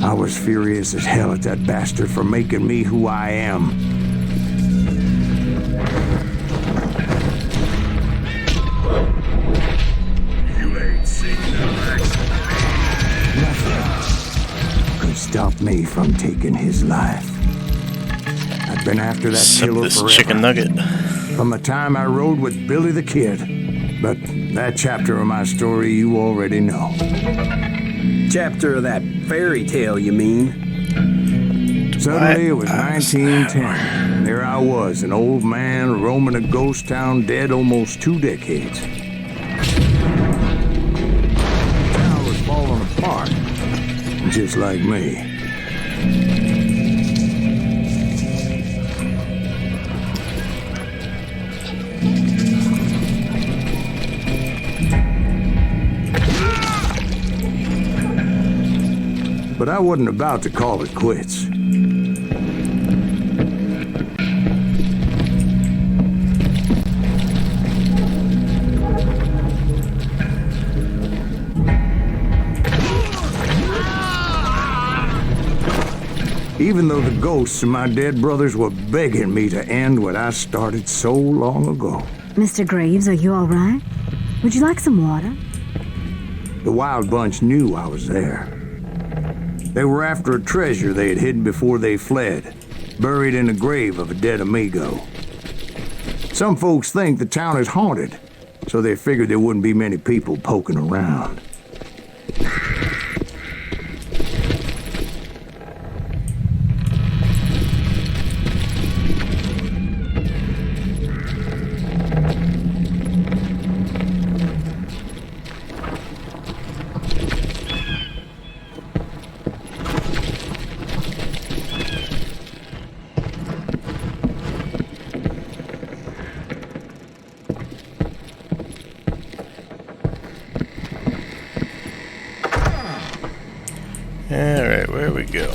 I was furious as hell at that bastard for making me who I am. You ain't seen no action. Nothing could stop me from taking his life. I've been after that Except killer this forever. chicken nugget. From the time I rode with Billy the Kid. But that chapter of my story you already know. Chapter of that fairy tale, you mean? Suddenly it was 1910. And there I was, an old man roaming a ghost town dead almost 2 decades. The town was falling apart, just like me. But I wasn't about to call it quits. Even though the ghosts of my dead brothers were begging me to end what I started so long ago. Mr. Graves, are you all right? Would you like some water? The Wild Bunch knew I was there. They were after a treasure they had hidden before they fled, buried in the grave of a dead amigo. Some folks think the town is haunted, so they figured there wouldn't be many people poking around. Alright, where are we going?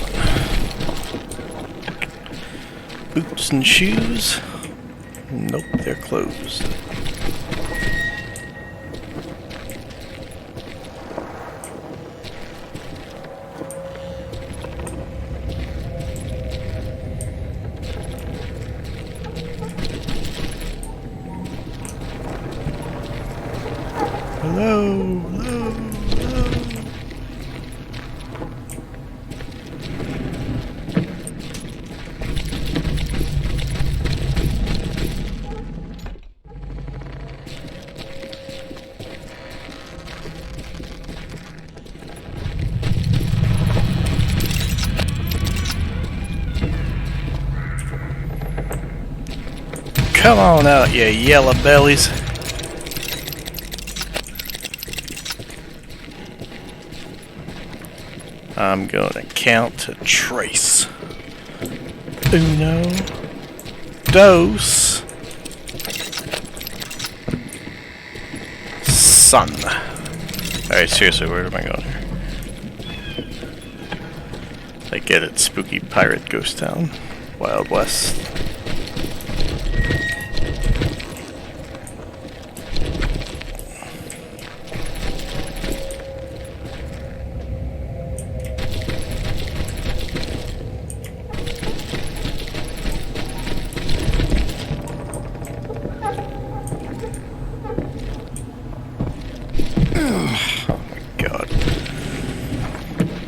Boots and shoes? Nope, they're closed. Hello, hello, hello. Come on out, you yellow bellies. I'm gonna count to trace. Uno, dos, son. Alright, seriously, where am I going here? I get it, spooky pirate ghost town, Wild West.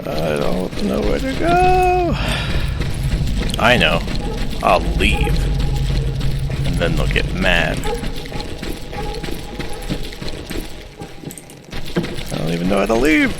I don't know where to go. I know. I'll leave. And then they'll get mad. I don't even know how to leave.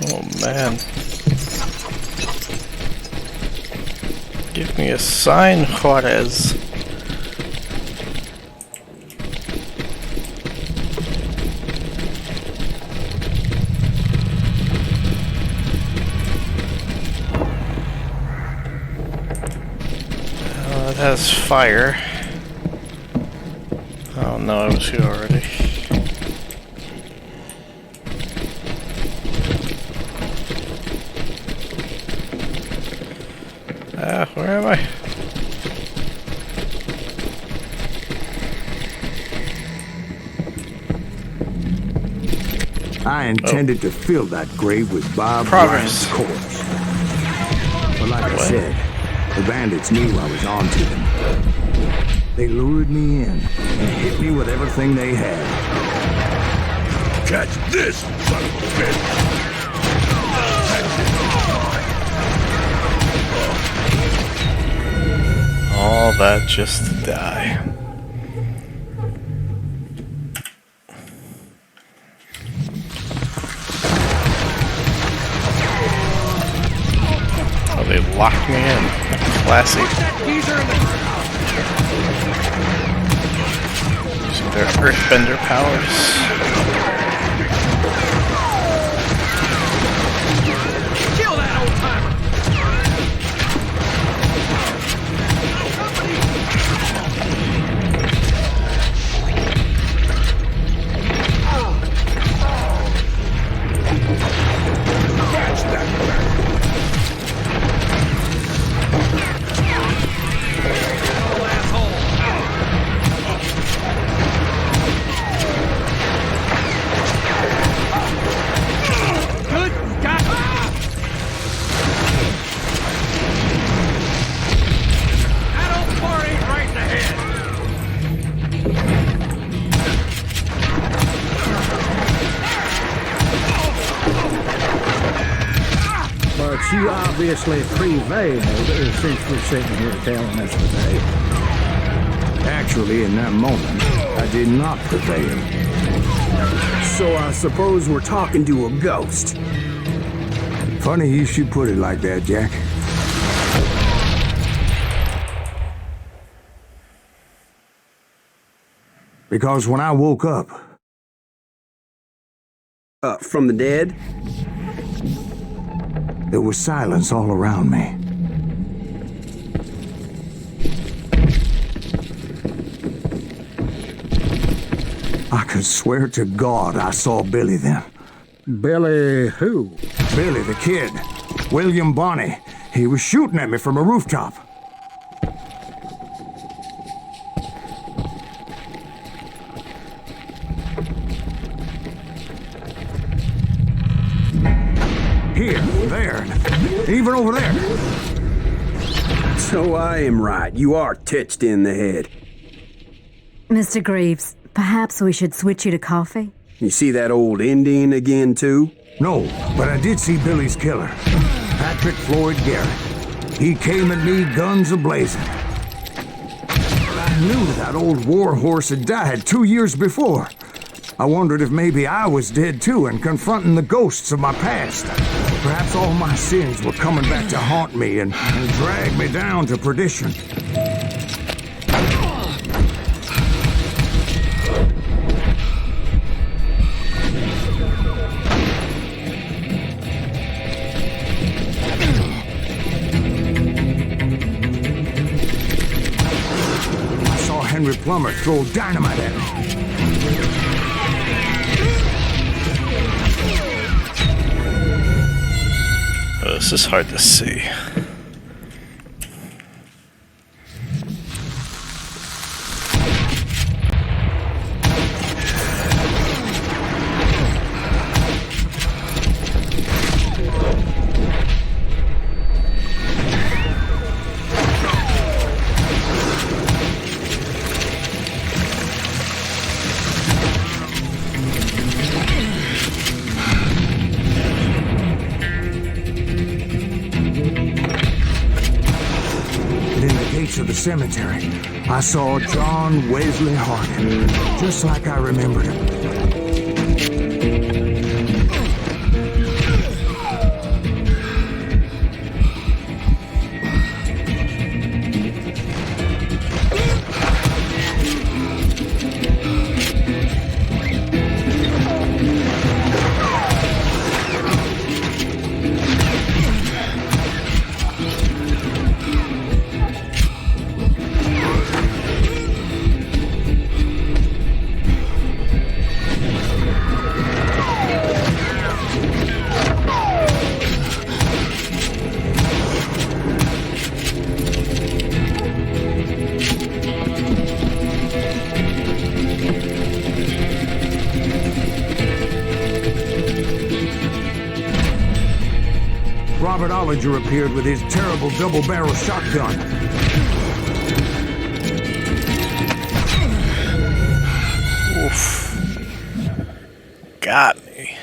Oh man. Give Give me a sign, Juarez. It has fire. Oh no, I was here already. Where am I? I intended to fill that grave with Bob Progress. Bryant's corpse. But like I said, the bandits knew I was on to them. They lured me in and hit me with everything they had. Catch this, son of a bitch! All that just to die. Oh, they locked me in. Classy. Using their earthbender powers. You obviously prevailed since we're sitting here telling us today. Actually, in that moment, I did not prevail. So I suppose we're talking to a ghost. Funny you should put it like that, Jack. Because when I woke up... From the dead? There was silence all around me. I could swear to God I saw Billy then. Billy who? Billy the kid. William Bonney. He was shooting at me from a rooftop. Here, there, even over there. So I am right. You are titched in the head. Mr. Greaves, perhaps we should switch you to coffee? You see that old Indian again, too? No, but I did see Billy's killer, Patrick Floyd Garrett. He came at me guns a-blazing. I knew that old war horse had died 2 years before. I wondered if maybe I was dead too and confronting the ghosts of my past. Perhaps all my sins were coming back to haunt me and drag me down to perdition. I saw Henry Plummer throw dynamite at me. This is hard to see. Of the cemetery, I saw John Wesley Hardin, just like I remembered him. Robert Ollinger appeared with his terrible double-barrel shotgun. Oof. Got me.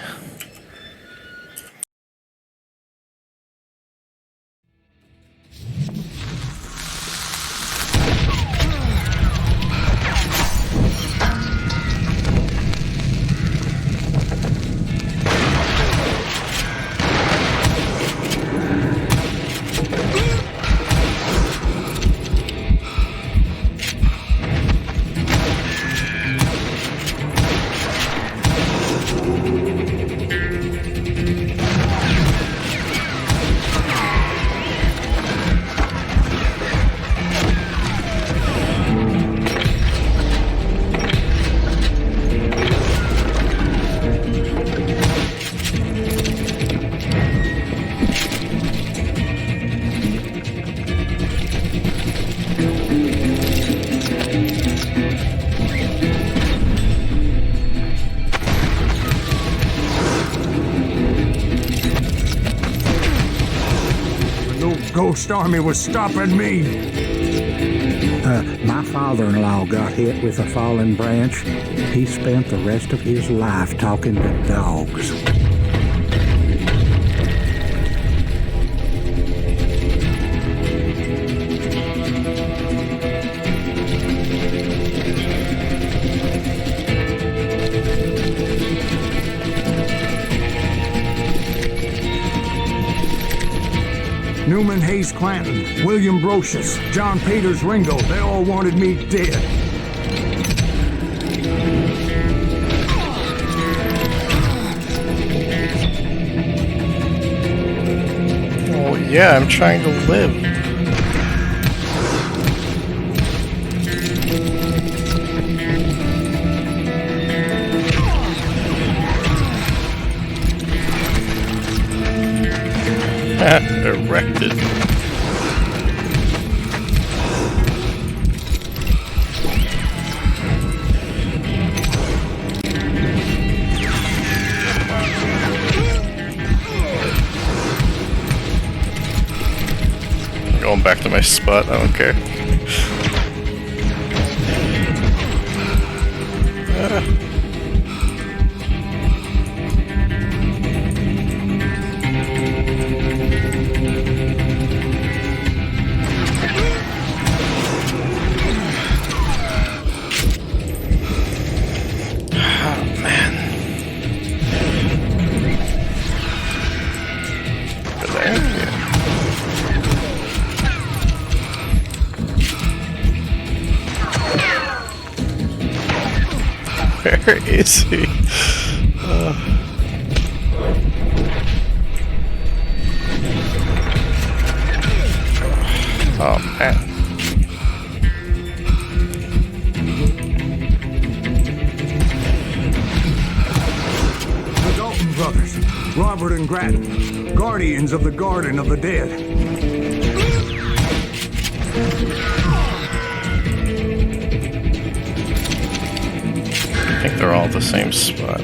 Ghost army was stopping me. My father-in-law got hit with a fallen branch. He spent the rest of his life talking to dogs. Newman Hayes Clanton, William Brocious, John Peters Ringo, they all wanted me dead. Oh yeah, I'm trying to live. Erected. Going back to my spot, I don't care. Where is he? Oh man. The Dalton brothers, Robert and Grattan, guardians of the Garden of the Dead. I think they're all the same spot.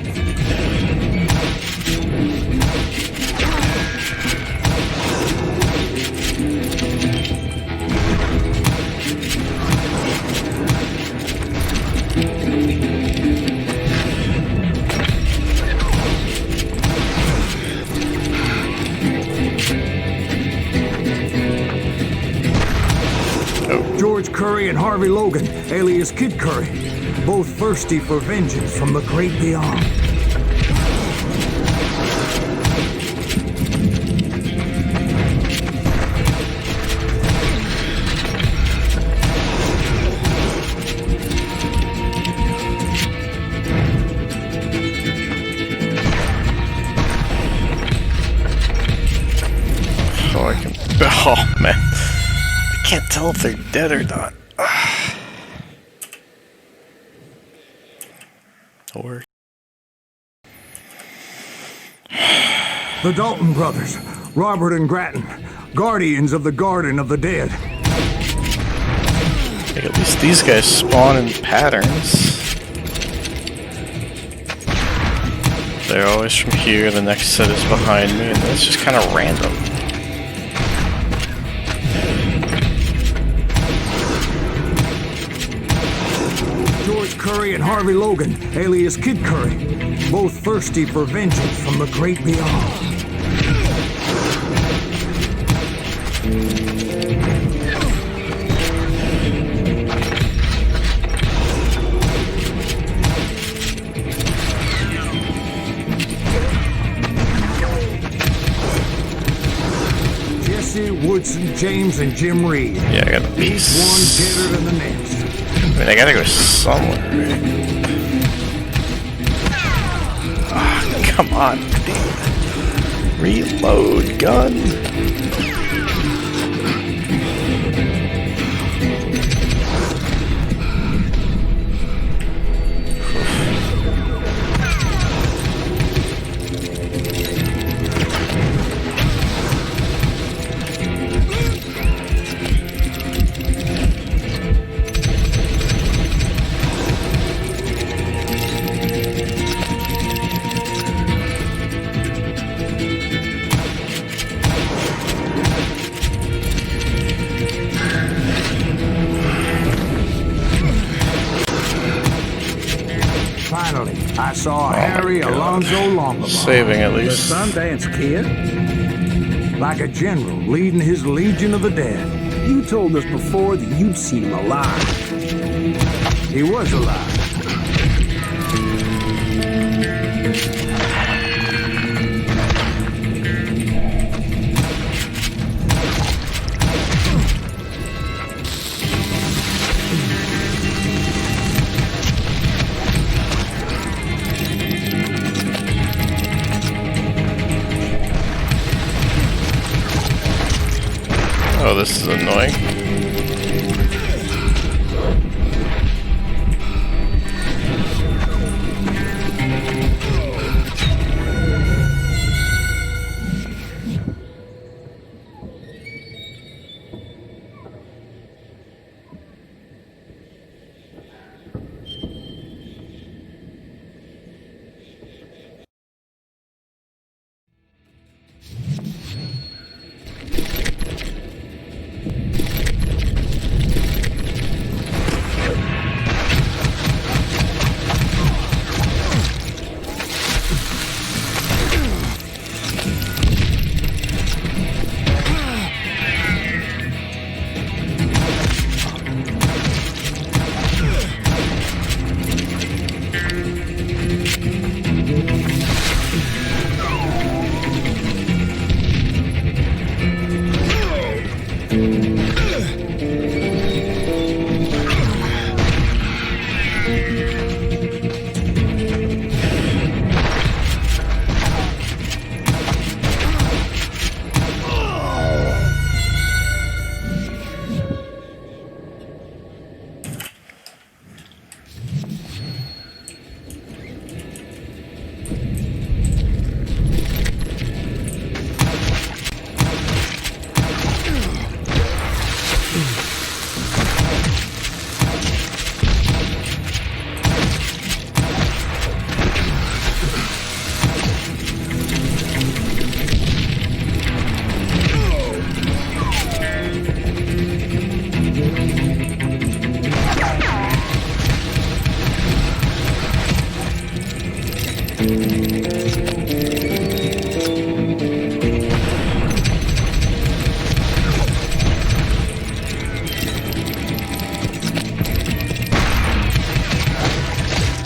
George Curry and Harvey Logan, alias Kid Curry, both thirsty for vengeance from the great beyond. Oh man, I can't tell if they're dead or not. Or the Dalton brothers, Robert and Grattan, guardians of the Garden of the Dead. Like at least these guys spawn in patterns. They're always from here, the next set is behind me, and it's just kind of random. Curry and Harvey Logan, alias Kid Curry, both thirsty for vengeance from the great beyond. Jesse, Woodson, James, and Jim Reed. Yeah, I gotta be. Each one deader than the next. I mean, I gotta go somewhere, right? Oh, come on, damn it. Reload gun. Finally, I saw Harry Alonzo Longabaugh. Saving at The least. Sundance Kid? Like a general leading his legion of the dead. You told us before that you'd seen him alive. He was alive. Oh, this is annoying.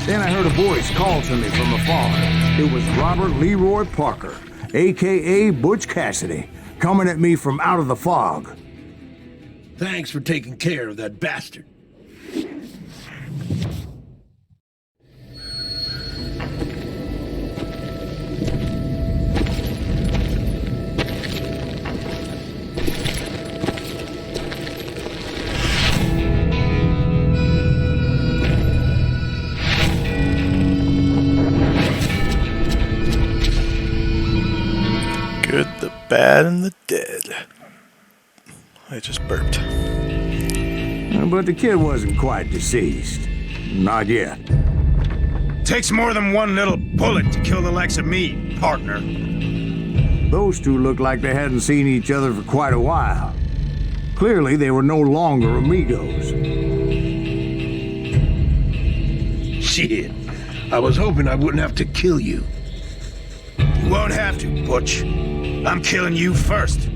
Then I heard a voice call to me from afar. It was Robert Leroy Parker, a.k.a. Butch Cassidy, coming at me from out of the fog. Thanks for taking care of that bastard. Good, the bad, and the dead. I just burped. But the kid wasn't quite deceased. Not yet. Takes more than one little bullet to kill the likes of me, partner. Those two looked like they hadn't seen each other for quite a while. Clearly, they were no longer amigos. Shit. I was hoping I wouldn't have to kill you. You won't have to, Butch. I'm killing you first.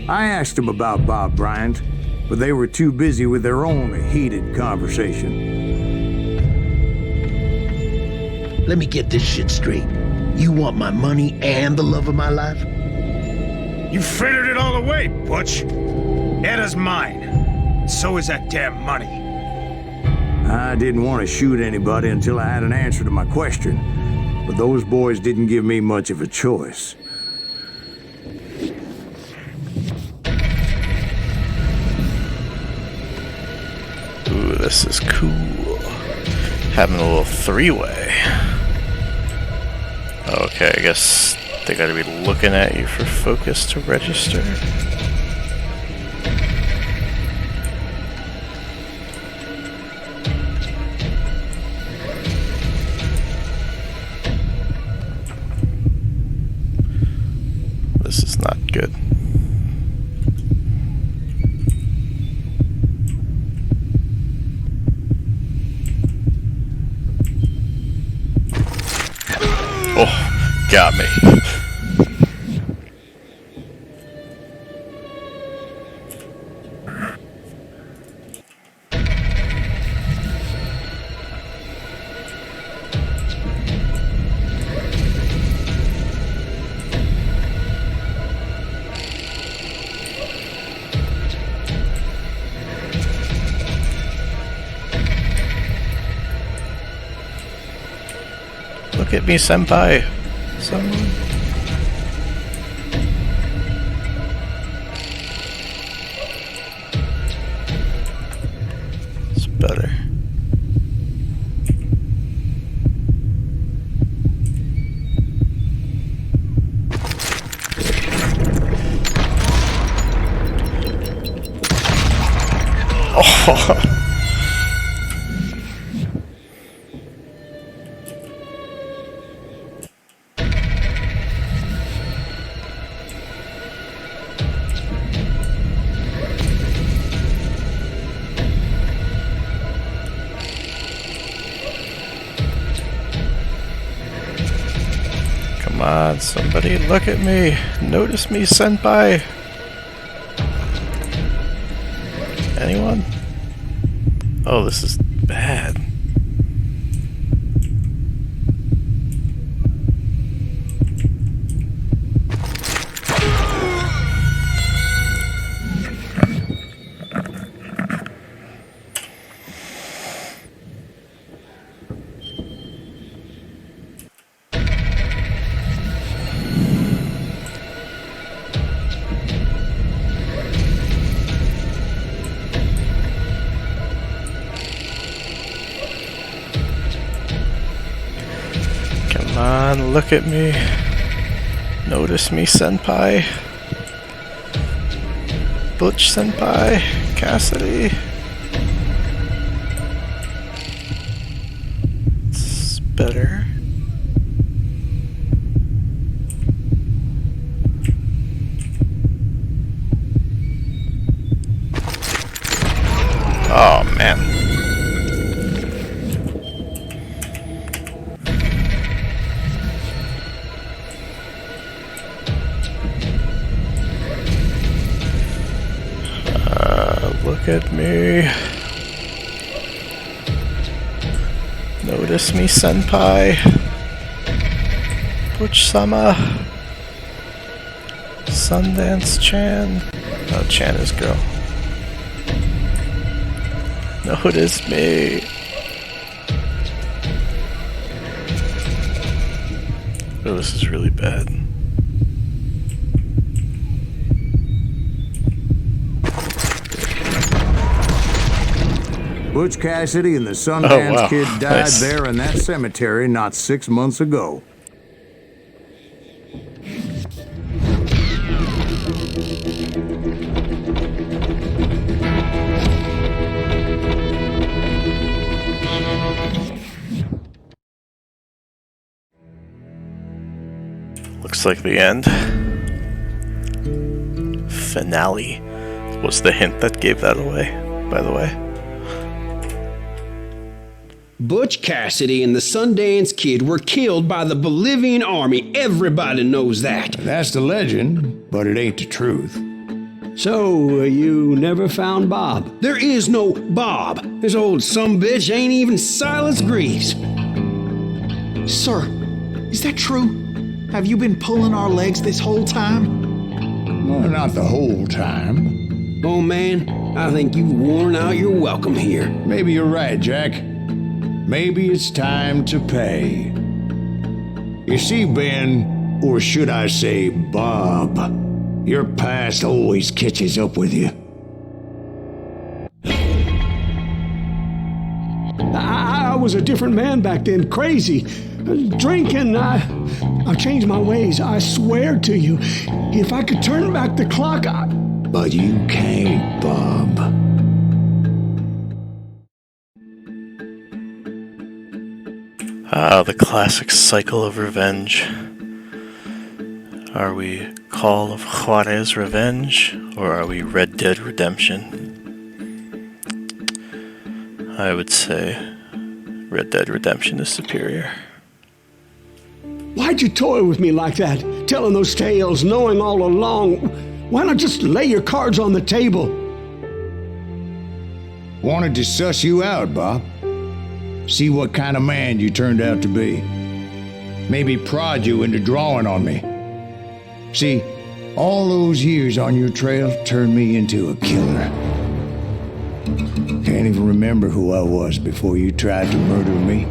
I asked them about Bob Bryant, but they were too busy with their own heated conversation. Let me get this shit straight. You want my money and the love of my life? You frittered it all away, Butch. Eda's mine. So is that damn money. I didn't want to shoot anybody until I had an answer to my question, but those boys didn't give me much of a choice. Ooh, this is cool. Having a little three-way. Okay, I guess they gotta be looking at you for focus to register. This is not good. Oh, got me. Look at me, senpai. Someone. It's better. Oh. Come on, somebody look at me. Notice me, senpai. Anyone? Oh, this is bad. Come on, look at me. Notice me, senpai. Butch senpai. Cassidy. It's better. Oh, man. Look at me. Notice me, senpai. Butch-sama. Sundance-chan. Oh, Chan is girl. Notice me. Oh, this is really bad. Butch Cassidy and the Sundance Kid died Nice. there in that cemetery not 6 months ago. Looks like the end. Finale was the hint that gave that away, by the way. Butch Cassidy and the Sundance Kid were killed by the Bolivian army. Everybody knows that. That's the legend, but it ain't the truth. So, you never found Bob? There is no Bob. This old sumbitch ain't even Silas Greaves. Sir, is that true? Have you been pulling our legs this whole time? Well, not the whole time. Oh, man, I think you've worn out your welcome here. Maybe you're right, Jack. Maybe it's time to pay. You see, Ben, or should I say Bob, your past always catches up with you. I was a different man back then, crazy. Drinking, I've changed my ways, I swear to you. If I could turn back the clock, But you can't, Bob. The classic cycle of revenge. Are we Call of Juarez Revenge, or are we Red Dead Redemption? I would say Red Dead Redemption is superior. Why'd you toy with me like that? Telling those tales, knowing all along. Why not just lay your cards on the table? Wanted to suss you out, Bob. See what kind of man you turned out to be. Maybe prod you into drawing on me. See, all those years on your trail turned me into a killer. Can't even remember who I was before you tried to murder me.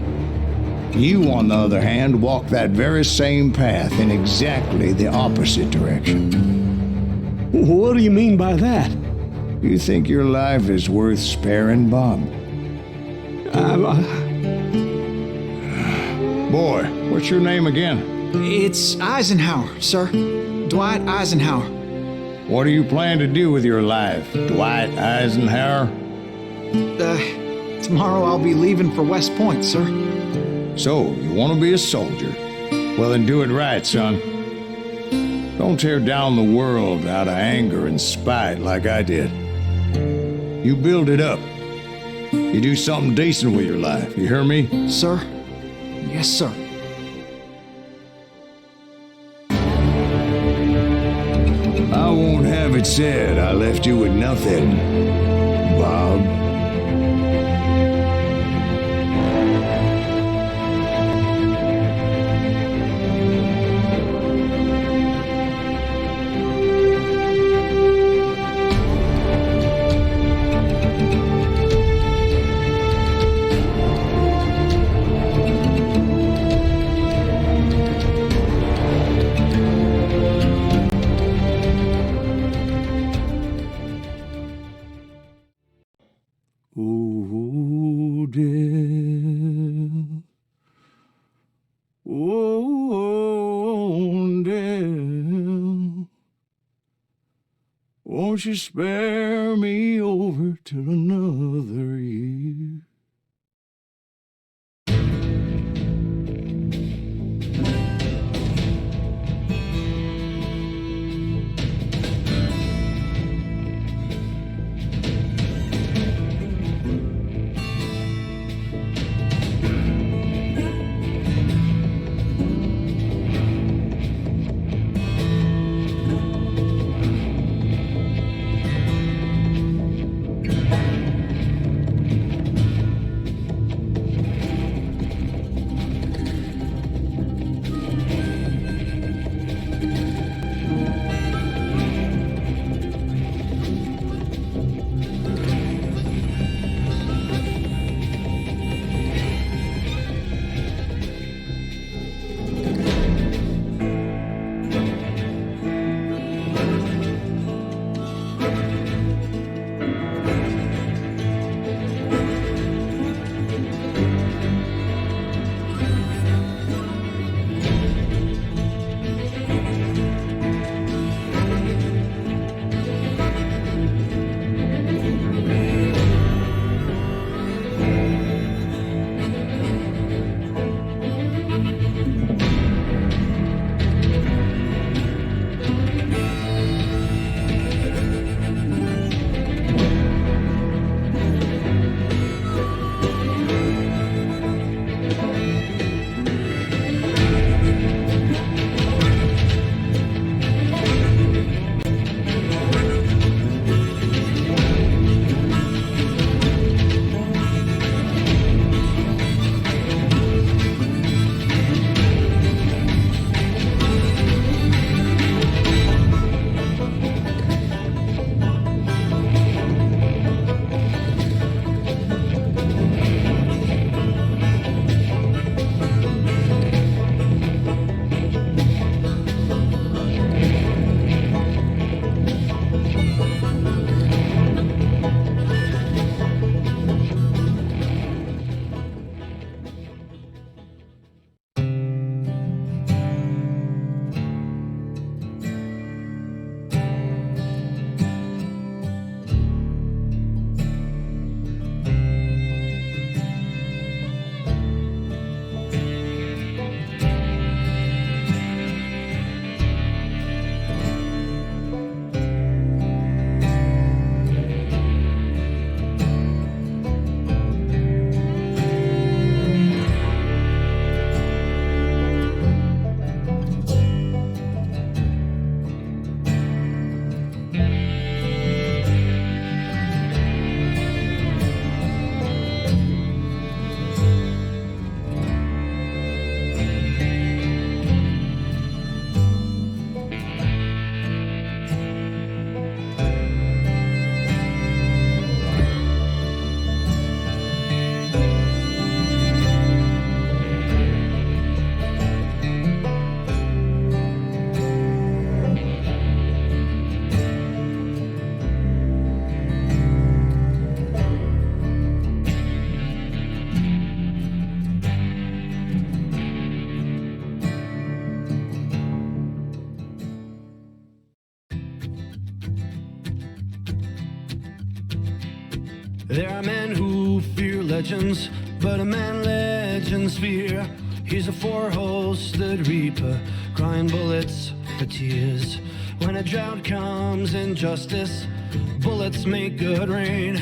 You, on the other hand, walked that very same path in exactly the opposite direction. What do you mean by that? You think your life is worth sparing, Bob? Boy, what's your name again? It's Eisenhower, sir. Dwight Eisenhower. What do you plan to do with your life, Dwight Eisenhower? Tomorrow I'll be leaving for West Point, sir. So, you want to be a soldier? Well, then do it right, son. Don't tear down the world out of anger and spite like I did. You build it up. You do something decent with your life. You hear me? Sir? Yes, sir. I won't have it said I left you with nothing, Bob. Oh, dear. Oh, dear. Won't you spare me over till another year? There are men who fear legends, but a man legends fear. He's a four-hosted reaper, crying bullets for tears. When a drought comes in justice, bullets make good rain.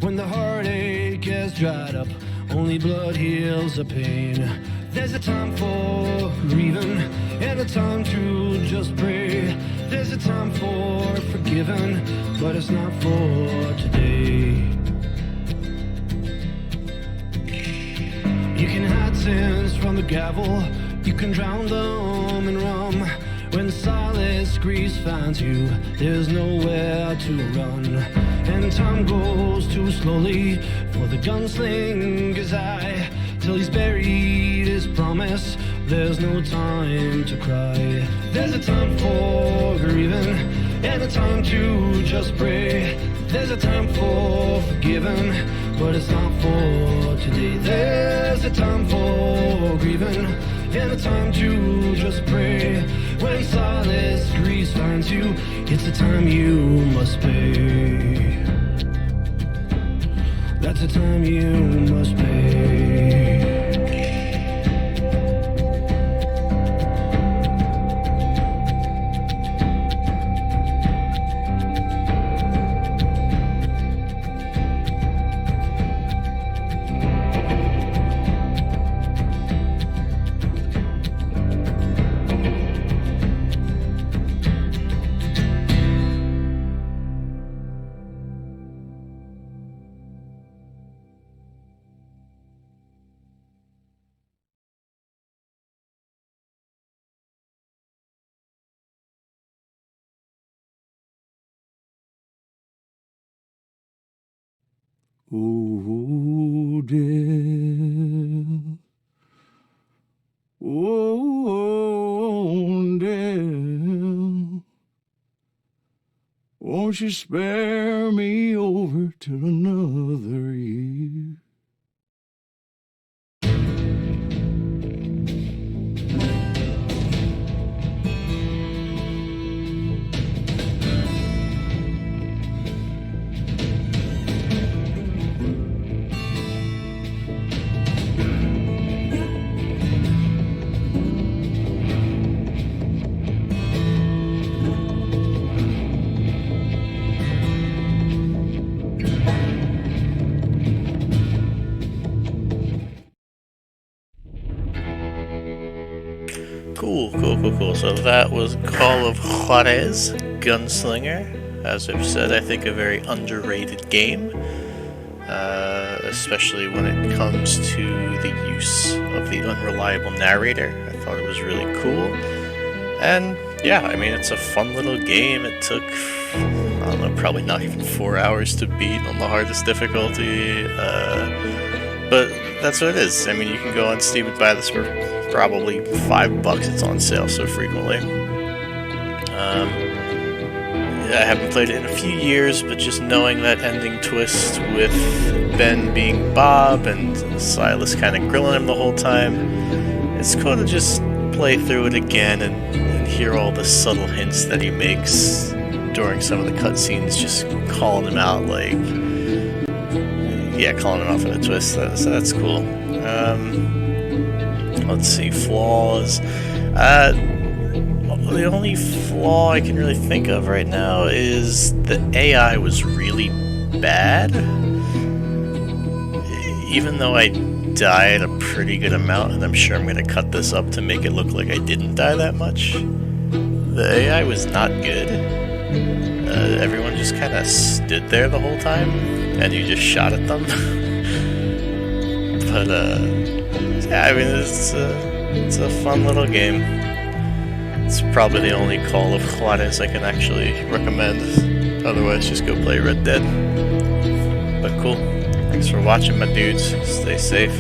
When the heartache has dried up, only blood heals the pain. There's a time for grieving and a time to just pray. There's a time for forgiving, but it's not for today. You can hide sins from the gavel, you can drown them in rum. When silence grease finds you, there's nowhere to run. And time goes too slowly for the gunslinger's eye. Till he's buried his promise, there's no time to cry. There's a time for grieving and a time to just pray. There's a time for forgiving, but it's not for today. There's a time for grieving and a time to just pray. When silence grease finds you, it's the time you must pay. That's the time you must pay. Oh, dear. Oh, dear. Won't you spare me over till another year? Cool. So that was Call of Juarez, Gunslinger. As I've said, I think a very underrated game, especially when it comes to the use of the unreliable narrator. I thought it was really cool. And yeah, I mean, it's a fun little game. It took, I don't know, probably not even 4 hours to beat on the hardest difficulty. But that's what it is. I mean, you can go on Steam and buy this for probably $5. It's on sale so frequently. I haven't played it in a few years, but just knowing that ending twist with Ben being Bob and Silas kind of grilling him the whole time, it's cool to just play through it again and hear all the subtle hints that he makes during some of the cutscenes, just calling him out, like, yeah, calling him out for the twist. So that's cool. Let's see, flaws. The only flaw I can really think of right now is the AI was really bad. Even though I died a pretty good amount, and I'm sure I'm going to cut this up to make it look like I didn't die that much, the AI was not good. Everyone just kind of stood there the whole time, and you just shot at them. But, yeah, I mean, it's a fun little game. It's probably the only Call of Juarez I can actually recommend. Otherwise, just go play Red Dead. But cool. Thanks for watching, my dudes. Stay safe.